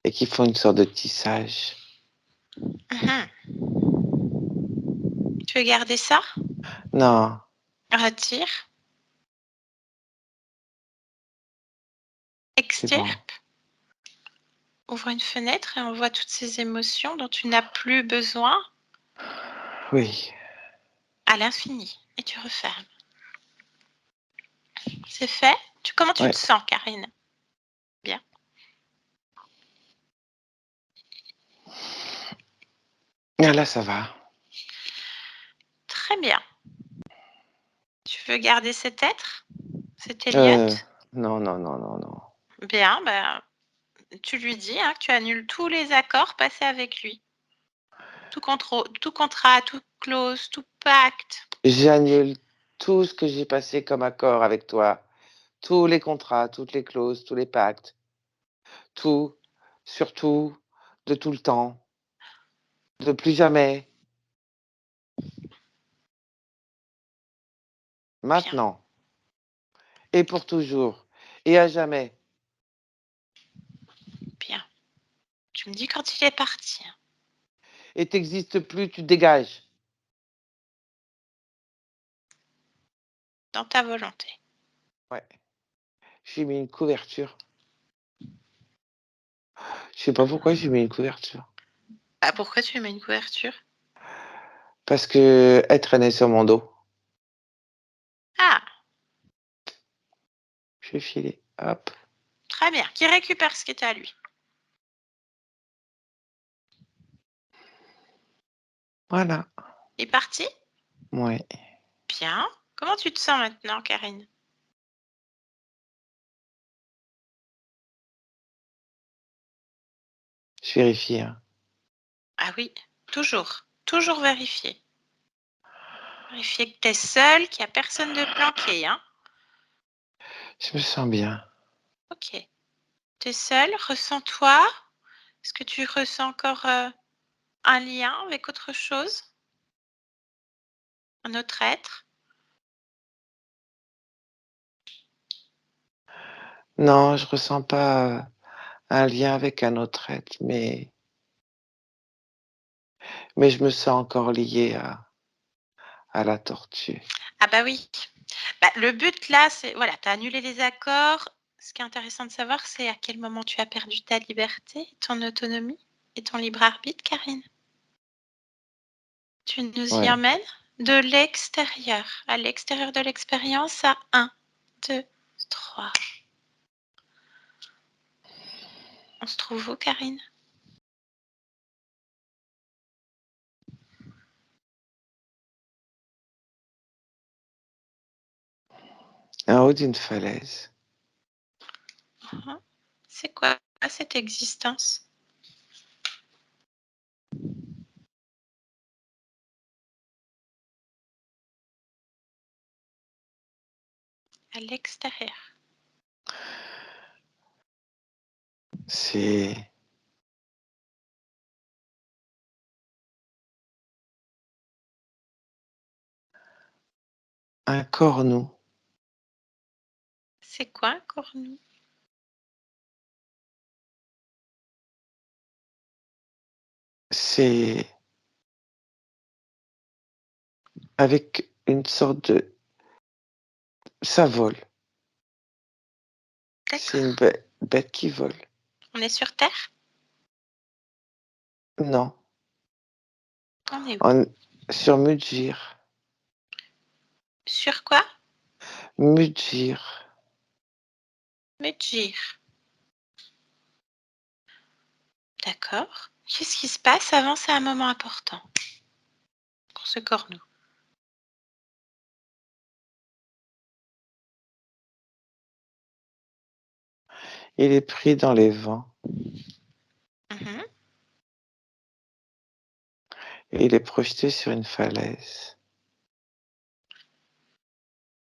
Speaker 3: et qui font une sorte de tissage.
Speaker 1: Tu veux garder ça?
Speaker 3: Non.
Speaker 1: Retire. Extirpe. Ouvre une fenêtre et envoie toutes ces émotions dont tu n'as plus besoin.
Speaker 3: Oui.
Speaker 1: À l'infini. Et tu refermes. C'est fait? Comment tu te sens, Karine? Bien.
Speaker 3: Ah, là, ça va.
Speaker 1: Très bien. Tu veux garder cet être? Cet Elliot?
Speaker 3: Non, non, non, non, non.
Speaker 1: Bien, tu lui dis que tu annules tous les accords passés avec lui. Tout contrat, toute clause, tout pacte.
Speaker 3: J'annule tout ce que j'ai passé comme accord avec toi. Tous les contrats, toutes les clauses, tous les pactes. Tout, surtout, de tout le temps. De plus jamais. Maintenant. Et pour toujours. Et à jamais.
Speaker 1: Bien. Tu me dis quand il est parti.
Speaker 3: Et t'existes plus, tu dégages.
Speaker 1: Dans ta volonté.
Speaker 3: Ouais. J'ai mis une couverture. Je sais pas pourquoi j'ai mis une couverture.
Speaker 1: Pourquoi tu mets une couverture?
Speaker 3: Parce que elle traînait sur mon dos.
Speaker 1: Ah,
Speaker 3: Je vais filer. Hop.
Speaker 1: très bien. Qui récupère ce qui est à lui?
Speaker 3: Voilà.
Speaker 1: Il est parti?
Speaker 3: Ouais.
Speaker 1: Bien. Comment tu te sens maintenant, Karine?
Speaker 3: Je vérifie. Hein.
Speaker 1: Ah oui, toujours. Toujours vérifier. Vérifier que tu es seule, qu'il n'y a personne de planqué.
Speaker 3: Je me sens bien.
Speaker 1: Ok. Tu es seule, ressens-toi. Est-ce que tu ressens encore un lien avec autre chose? Un autre être?
Speaker 3: Non, je ressens pas un lien avec un autre être, mais je me sens encore lié à la tortue.
Speaker 1: Ah bah oui. Le but là, c'est, voilà, tu as annulé les accords. Ce qui est intéressant de savoir, c'est à quel moment tu as perdu ta liberté, ton autonomie et ton libre arbitre, Karine. Tu nous y
Speaker 3: Ouais.
Speaker 1: emmènes de l'extérieur, à l'extérieur de l'expérience, à 1, 2, 3. On se trouve où, Karine?
Speaker 3: En haut d'une falaise.
Speaker 1: C'est quoi cette existence? À l'extérieur.
Speaker 3: C'est un cornou.
Speaker 1: C'est quoi un cornou?
Speaker 3: C'est avec une sorte de... Ça vole. C'est une
Speaker 1: D'accord.
Speaker 3: bête qui vole.
Speaker 1: On est sur Terre?
Speaker 3: Non.
Speaker 1: On est où?
Speaker 3: Sur Mudjir.
Speaker 1: Sur quoi?
Speaker 3: Mudjir.
Speaker 1: Mudjir. D'accord. Qu'est-ce qui se passe avant? C'est un moment important pour ce cornou.
Speaker 3: Il est pris dans les vents.
Speaker 1: Mhm.
Speaker 3: Et il est projeté sur une falaise.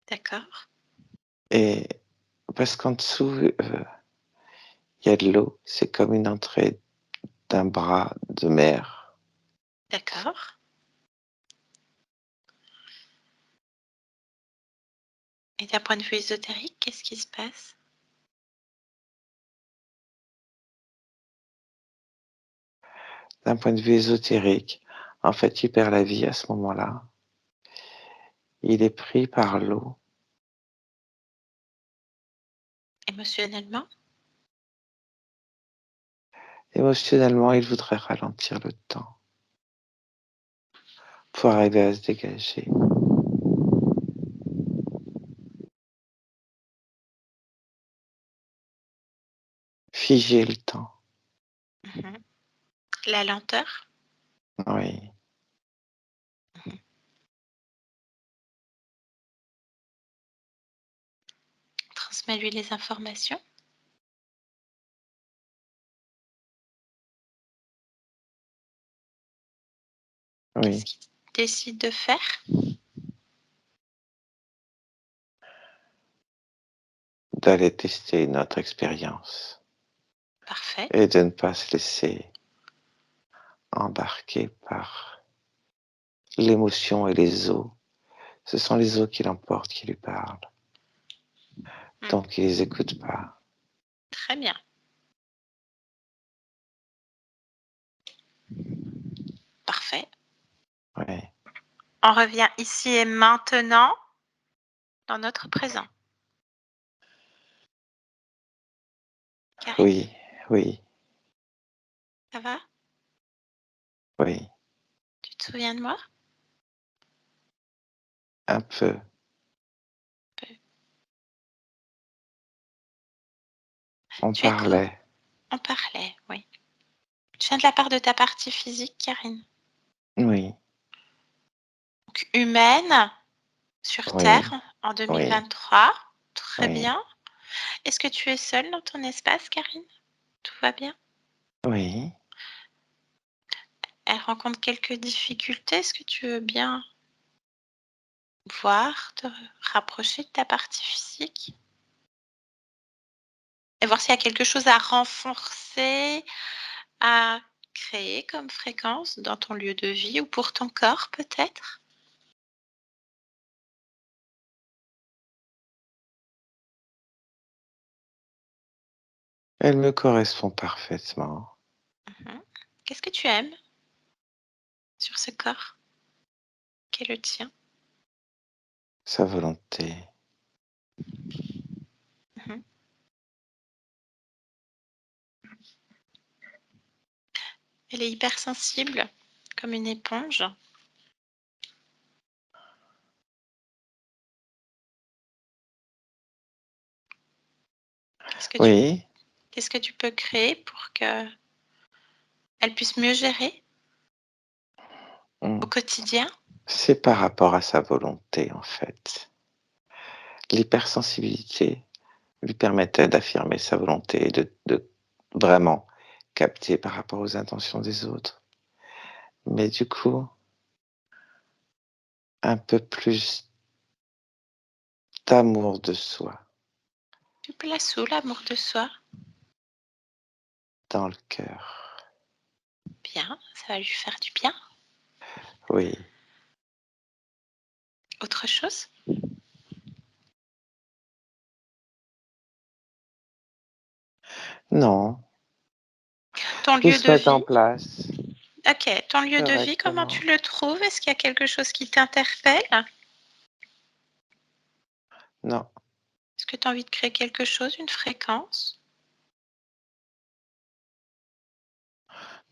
Speaker 1: D'accord.
Speaker 3: Et parce qu'en dessous, il y a de l'eau. C'est comme une entrée d'un bras de mer.
Speaker 1: D'accord. Et d'un point de vue ésotérique, qu'est-ce qui se passe?
Speaker 3: D'un point de vue ésotérique, en fait, il perd la vie à ce moment-là. Il est pris par l'eau.
Speaker 1: Émotionnellement?
Speaker 3: Émotionnellement, il voudrait ralentir le temps pour arriver à se dégager. Figer le temps,
Speaker 1: Mmh. La lenteur?
Speaker 3: oui.
Speaker 1: Mmh. Transmets-lui les informations. Qu'est-ce
Speaker 3: Oui,
Speaker 1: qu'il décide de faire?
Speaker 3: d'aller tester notre expérience
Speaker 1: Parfait.
Speaker 3: et de ne pas se laisser embarquer par l'émotion et les eaux. Ce sont les eaux qui l'emportent, qui lui parlent.
Speaker 1: Mmh.
Speaker 3: Donc, il les écoute pas.
Speaker 1: Très bien. Parfait.
Speaker 3: Oui,
Speaker 1: On revient ici et maintenant dans notre présent. Karine,
Speaker 3: oui, oui,
Speaker 1: ça va?
Speaker 3: oui,
Speaker 1: Tu te souviens de moi?
Speaker 3: un peu.
Speaker 1: Peu.
Speaker 3: On
Speaker 1: Tu es co
Speaker 3: parlait.
Speaker 1: On parlait, oui. Tu viens de la part de ta partie physique, Karine?
Speaker 3: Oui,
Speaker 1: Donc humaine, sur
Speaker 3: oui,
Speaker 1: Terre, en
Speaker 3: oui,
Speaker 1: 2023. Très
Speaker 3: oui,
Speaker 1: bien. Est-ce que tu es seule dans ton espace, Karine? Tout va bien?
Speaker 3: oui.
Speaker 1: Elle rencontre quelques difficultés. Est-ce que tu veux bien voir, te rapprocher de ta partie physique et voir s'il y a quelque chose à renforcer, à créer comme fréquence dans ton lieu de vie ou pour ton corps peut-être?
Speaker 3: Elle me correspond parfaitement.
Speaker 1: Mmh. Qu'est-ce que tu aimes sur ce corps qui est le tien?
Speaker 3: Sa volonté.
Speaker 1: Mmh. Elle est hypersensible, comme une éponge. Qu'est-ce que tu
Speaker 3: Oui,
Speaker 1: qu'est-ce que tu peux créer pour qu'elle puisse mieux gérer au
Speaker 3: mm,
Speaker 1: quotidien?
Speaker 3: c'est par rapport à sa volonté, en fait. L'hypersensibilité lui permettait d'affirmer sa volonté et de vraiment capter par rapport aux intentions des autres. Mais du coup, un peu plus d'amour de soi
Speaker 1: Tu places où l'amour de soi?
Speaker 3: dans le cœur.
Speaker 1: Bien, ça va lui faire du bien.
Speaker 3: Oui,
Speaker 1: Autre chose?
Speaker 3: non,
Speaker 1: Ton
Speaker 3: tout
Speaker 1: lieu
Speaker 3: se
Speaker 1: de
Speaker 3: met en
Speaker 1: vie?
Speaker 3: place
Speaker 1: OK, ton lieu de vie, comment tu
Speaker 3: correctement.
Speaker 1: le trouves? Est-ce qu'il y a quelque chose qui t'interpelle?
Speaker 3: Non,
Speaker 1: Est-ce que tu as envie de créer quelque chose, une fréquence?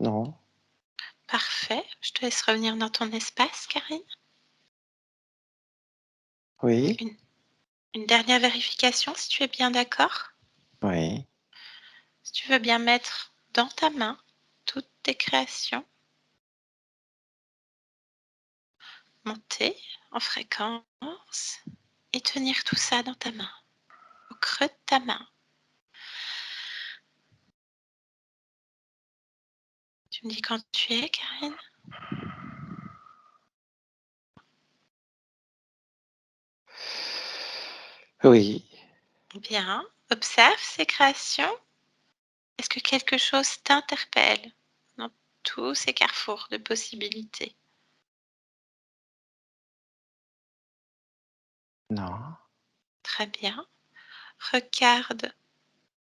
Speaker 3: non,
Speaker 1: Parfait, je te laisse revenir dans ton espace, Karine.
Speaker 3: oui,
Speaker 1: Une une dernière vérification, si tu es bien d'accord?
Speaker 3: oui,
Speaker 1: Si tu veux bien mettre dans ta main toutes tes créations, monter en fréquence et tenir tout ça dans ta main, au creux de ta main. Tu me dis quand tu es, Karine?
Speaker 3: oui.
Speaker 1: Bien. Observe ces créations. Est-ce que quelque chose t'interpelle dans tous ces carrefours de possibilités?
Speaker 3: Non,
Speaker 1: Très bien. Regarde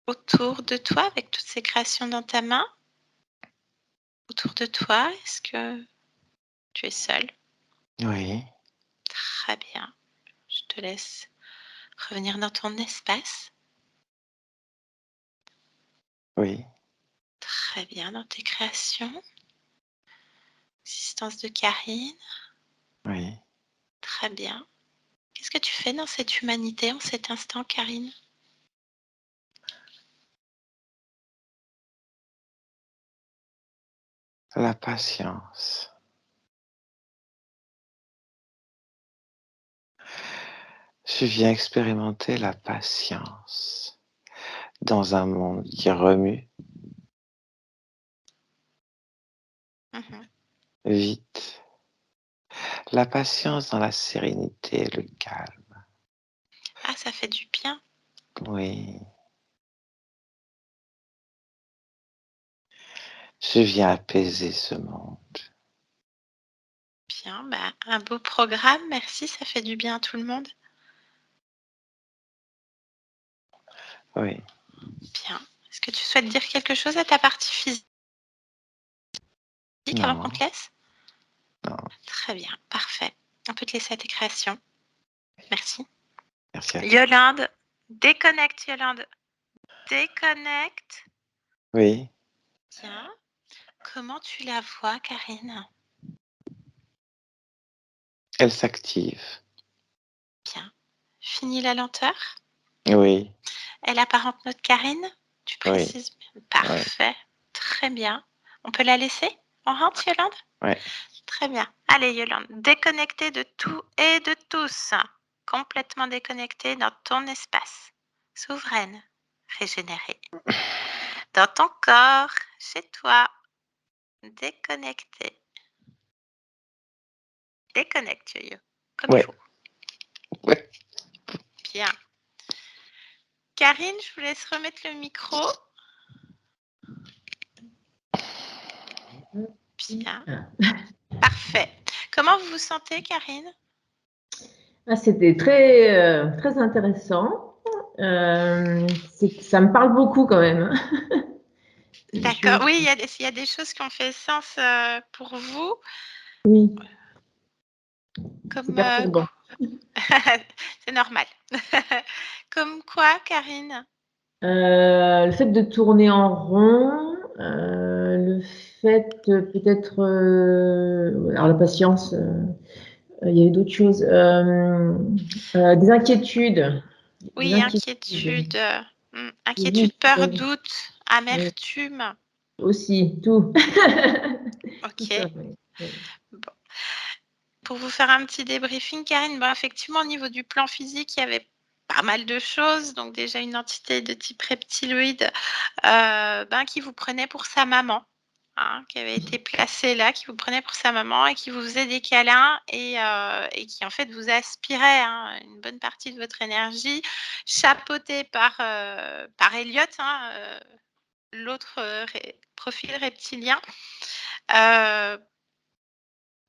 Speaker 1: autour de toi avec toutes ces créations dans ta main, autour de toi? Est-ce que tu es seule?
Speaker 3: Oui,
Speaker 1: Très bien. Je te laisse revenir dans ton espace.
Speaker 3: oui,
Speaker 1: Très bien, dans tes créations. Existence de Karine.
Speaker 3: oui.
Speaker 1: Très bien. Qu'est-ce que tu fais dans cette humanité en cet instant, Karine?
Speaker 3: La patience. Je viens expérimenter la patience dans un monde qui remue
Speaker 1: Mhm.
Speaker 3: vite. La patience dans la sérénité et le calme.
Speaker 1: Ah, ça fait du bien.
Speaker 3: Oui. Je viens apaiser ce monde.
Speaker 1: Bien, bah, un beau programme. Merci, ça fait du bien à tout le monde.
Speaker 3: Oui.
Speaker 1: Bien. Est-ce que tu souhaites dire quelque chose à ta partie physique avant qu'on
Speaker 3: Non,
Speaker 1: te laisse?
Speaker 3: non.
Speaker 1: Très bien, parfait. On peut te laisser à tes créations. Merci.
Speaker 3: Merci à toi.
Speaker 1: Yolande, déconnecte, Yolande. Déconnecte.
Speaker 3: Oui.
Speaker 1: Bien. Comment tu la vois, Karine?
Speaker 3: Elle s'active.
Speaker 1: Bien. Fini la lenteur.
Speaker 3: Oui,
Speaker 1: Elle apparente notre Karine? Tu
Speaker 3: oui,
Speaker 1: précises bien.
Speaker 3: oui,
Speaker 1: Parfait. Très bien. On peut la laisser? On rentre, Yolande?
Speaker 3: oui.
Speaker 1: Très bien. Allez, Yolande, déconnectée de tout et de tous. Complètement déconnectée dans ton espace. Souveraine. Régénérée. Dans ton corps, chez toi. Déconnectée. Déconnecte, Yo-Yo. Comme il
Speaker 3: Ouais,
Speaker 1: faut.
Speaker 3: ouais.
Speaker 1: Bien. Karine, je vous laisse remettre le micro. Bien. Parfait. Comment vous vous sentez, Karine?
Speaker 2: Ah, c'était très, très intéressant. Ça me parle beaucoup quand même.
Speaker 1: D'accord. Oui, il y a des choses qui ont fait sens pour vous.
Speaker 2: Oui, c'est
Speaker 1: Comme
Speaker 2: perturbant.
Speaker 1: c'est normal. Comme quoi, Karine?
Speaker 2: Le fait de tourner en rond, le fait peut-être, alors la patience, il y avait d'autres choses, des inquiétudes. Des
Speaker 1: Oui,
Speaker 2: inquiétudes.
Speaker 1: inquiétude, inquiétude,
Speaker 2: Oui,
Speaker 1: peur, doute,
Speaker 2: oui,
Speaker 1: amertume.
Speaker 2: aussi, tout. Tout
Speaker 1: Ok.
Speaker 2: ça, oui, oui.
Speaker 1: Bon. Pour vous faire un petit débriefing, Karine, bon, effectivement, au niveau du plan physique, il y avait pas mal de choses. Donc déjà une entité de type reptiloïde qui vous prenait pour sa maman. Qui avait été placée là, qui vous prenait pour sa maman et qui vous faisait des câlins et qui en fait vous aspirait une bonne partie de votre énergie, chapeauté par Elliot, l'autre profil reptilien.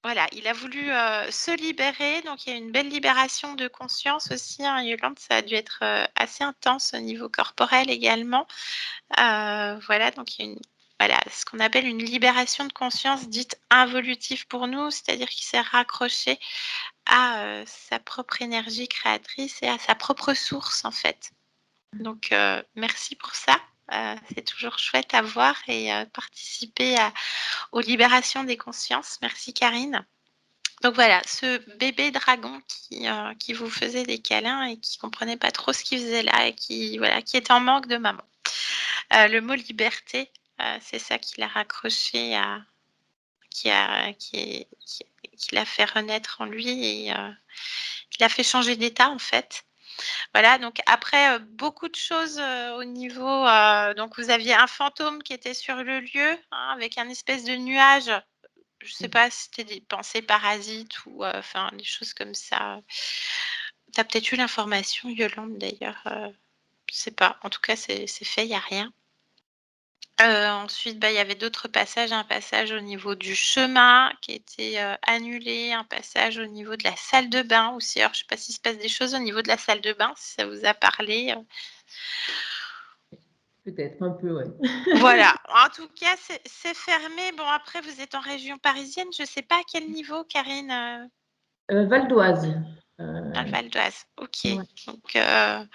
Speaker 1: Voilà, il a voulu se libérer, donc il y a une belle libération de conscience aussi. Yolande, ça a dû être assez intense au niveau corporel également. Voilà, donc il y a ce qu'on appelle une libération de conscience dite involutive pour nous, c'est-à-dire qu'il s'est raccroché à sa propre énergie créatrice et à sa propre source en fait. Donc merci pour ça. C'est toujours chouette à voir et participer aux libérations des consciences. Merci Karine. Donc voilà, ce bébé dragon qui vous faisait des câlins et qui comprenait pas trop ce qu'il faisait là et qui était en manque de maman. Le mot liberté, c'est ça qui l'a raccroché qui l'a fait renaître en lui et qui l'a fait changer d'état en fait. Voilà, donc après beaucoup de choses au niveau. Donc vous aviez un fantôme qui était sur le lieu avec un espèce de nuage. Je ne sais pas si c'était des pensées parasites ou des choses comme ça. Tu as peut-être eu l'information, Yolande, d'ailleurs. Je ne sais pas. En tout cas, c'est fait, il n'y a rien. Ensuite, il y avait d'autres passages. Un passage au niveau du chemin qui a été annulé. Un passage au niveau de la salle de bain aussi. Alors, je ne sais pas s'il se passe des choses au niveau de la salle de bain, si ça vous a parlé.
Speaker 2: Peut-être un peu, ouais.
Speaker 1: Voilà. En tout cas, c'est fermé. Bon, après, vous êtes en région parisienne. Je ne sais pas à quel niveau, Karine.
Speaker 2: Val d'Oise.
Speaker 1: Dans le Val d'Oise. OK.
Speaker 2: Ouais.
Speaker 1: Donc, voilà.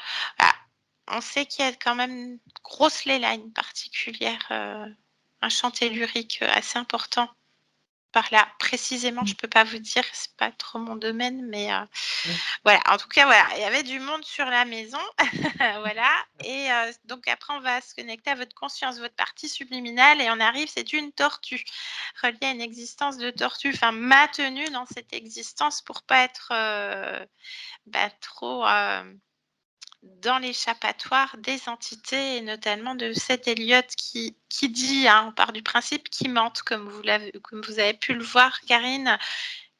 Speaker 1: On sait qu'il y a quand même une grosse ley line particulière, un champ tellurique assez important par là. Précisément, je ne peux pas vous dire, ce n'est pas trop mon domaine, mais voilà. En tout cas, voilà, il y avait du monde sur la maison. Voilà. Et donc, après, on va se connecter à votre conscience, votre partie subliminale, et on arrive, c'est une tortue, reliée à une existence de tortue, enfin, maintenue dans cette existence pour pas être trop dans l'échappatoire des entités, et notamment de cet Elliot qui dit, on part du principe, qui mente, comme vous avez pu le voir, Karine.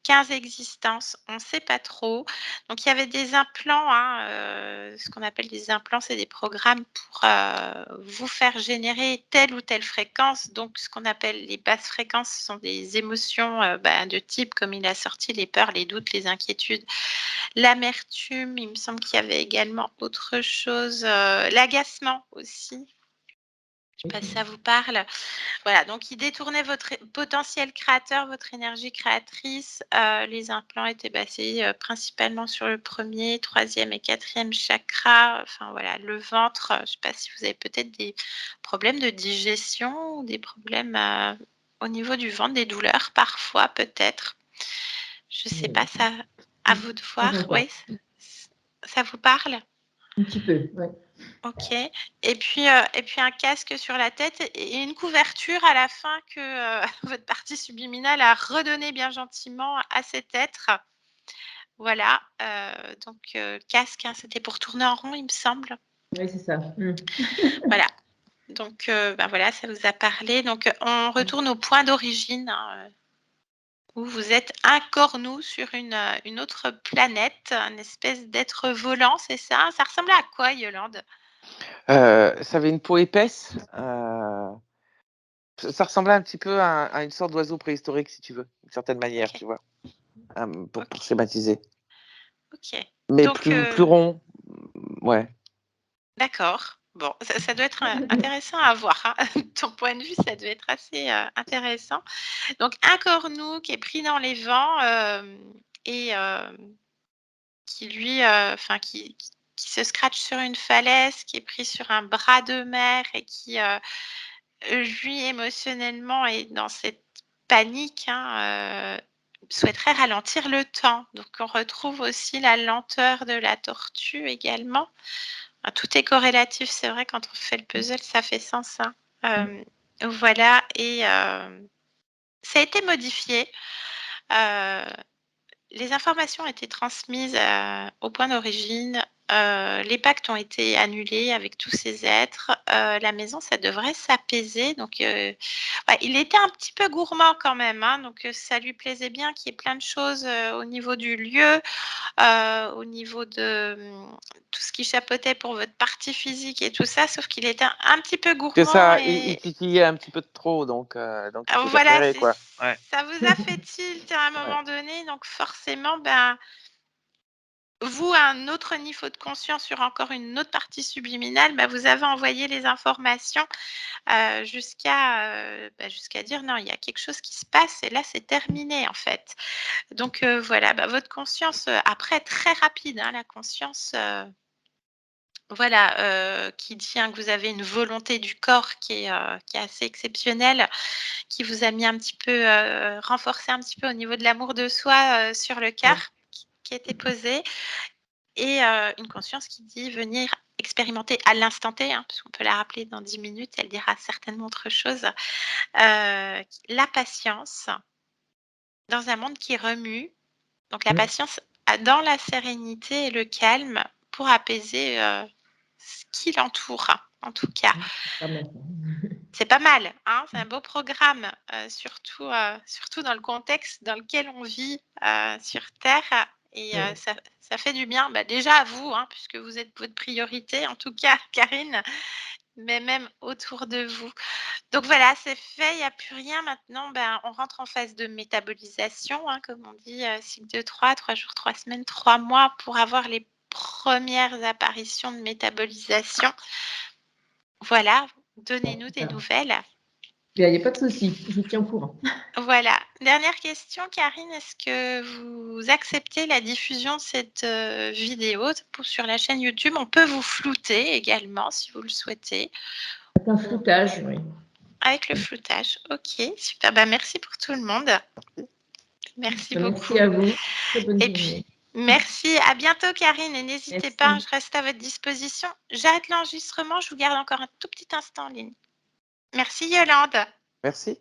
Speaker 1: 15 existences, on ne sait pas trop. Donc, il y avait des implants, ce qu'on appelle des implants, c'est des programmes pour vous faire générer telle ou telle fréquence. Donc, ce qu'on appelle les basses fréquences, ce sont des émotions de type, comme il a sorti, les peurs, les doutes, les inquiétudes, l'amertume. Il me semble qu'il y avait également autre chose, l'agacement aussi. Je ne sais pas si ça vous parle. Voilà, donc il détournait votre potentiel créateur, votre énergie créatrice. Les implants étaient basés principalement sur le premier, troisième et quatrième chakra. Enfin voilà, le ventre. Je ne sais pas si vous avez peut-être des problèmes de digestion ou des problèmes au niveau du ventre, des douleurs parfois peut-être. Je ne sais pas, ça à vous de voir. Oui, ça vous parle?
Speaker 2: Un petit peu, ouais.
Speaker 1: OK, et puis un casque sur la tête et une couverture à la fin que votre partie subliminale a redonné bien gentiment à cet être. Voilà, donc casque, c'était pour tourner en rond, il me semble.
Speaker 2: Oui, c'est ça.
Speaker 1: Voilà, donc voilà, ça vous a parlé. Donc on retourne au point d'origine, où vous êtes un cornu sur une autre planète, une espèce d'être volant, c'est ça? Ça ressemblait à quoi, Yolande?
Speaker 3: Ça avait une peau épaisse. Ça ressemblait un petit peu à une sorte d'oiseau préhistorique, si tu veux, d'une certaine manière,
Speaker 1: OK.
Speaker 3: tu vois, pour
Speaker 1: OK.
Speaker 3: schématiser.
Speaker 1: OK.
Speaker 3: Mais
Speaker 1: Donc,
Speaker 3: plus rond, ouais.
Speaker 1: d'accord. Bon, ça doit être intéressant à voir, hein. Ton point de vue, ça doit être assez intéressant. Donc, un cornu qui est pris dans les vents et qui lui, qui se scratche sur une falaise, qui est pris sur un bras de mer et qui, lui, émotionnellement, est dans cette panique, souhaiterait ralentir le temps. Donc, on retrouve aussi la lenteur de la tortue également. Tout est corrélatif, c'est vrai, quand on fait le puzzle, ça fait sens, voilà, et ça a été modifié. Les informations ont été transmises au point d'origine. Les pactes ont été annulés avec tous ces êtres. La maison, ça devrait s'apaiser. Donc, il était un petit peu gourmand quand même, donc ça lui plaisait bien qu'il y ait plein de choses au niveau du lieu, au niveau de tout ce qui chapeautait pour votre partie physique et tout ça, sauf qu'il était un petit peu
Speaker 3: Que
Speaker 1: gourmand
Speaker 3: ça, il
Speaker 1: et
Speaker 3: titillait un petit peu de trop, donc il s'est fait
Speaker 1: voilà,
Speaker 3: repérer, quoi. Ouais.
Speaker 1: ça vous a fait tilt à un
Speaker 3: Ouais.
Speaker 1: moment donné, donc forcément, vous, à un autre niveau de conscience sur encore une autre partie subliminale, vous avez envoyé les informations jusqu'à dire non, il y a quelque chose qui se passe et là, c'est terminé en fait. Donc voilà, votre conscience, après, très rapide, la conscience. Voilà, qui dit que vous avez une volonté du corps qui est assez exceptionnelle, qui vous a mis un petit peu, renforcé un petit peu au niveau de l'amour de soi, sur le cœur, qui était posé, et une conscience qui dit venir expérimenter à l'instant T, puisqu'on peut la rappeler dans 10 minutes, elle dira certainement autre chose, la patience dans un monde qui remue. Donc la patience dans la sérénité et le calme pour apaiser ce qui l'entoure, en tout cas. C'est pas mal, c'est un beau programme, surtout dans le contexte dans lequel on vit sur Terre, et ça fait du bien, déjà à vous, puisque vous êtes votre priorité, en tout cas, Karine, mais même autour de vous. Donc voilà, c'est fait, il n'y a plus rien maintenant. On rentre en phase de métabolisation, comme on dit, cycle de 3 jours, 3 semaines, 3 mois pour avoir les premières apparitions de métabolisation. Voilà, donnez-nous des nouvelles.
Speaker 2: Il n'y a pas de souci, je vous tiens au courant.
Speaker 1: Voilà. Dernière question, Karine, est-ce que vous acceptez la diffusion de cette vidéo sur la chaîne YouTube? On peut vous flouter également si vous le souhaitez.
Speaker 2: C'est un floutage, oui.
Speaker 1: Avec le floutage, ok, super. Bah, merci pour tout le monde. Merci beaucoup.
Speaker 2: Merci à vous. Très bonne
Speaker 1: Et
Speaker 2: journée.
Speaker 1: puis, merci. À bientôt, Karine. Et n'hésitez pas, je reste à votre disposition. J'arrête l'enregistrement. Je vous garde encore un tout petit instant en ligne. Merci, Yolande.
Speaker 3: Merci.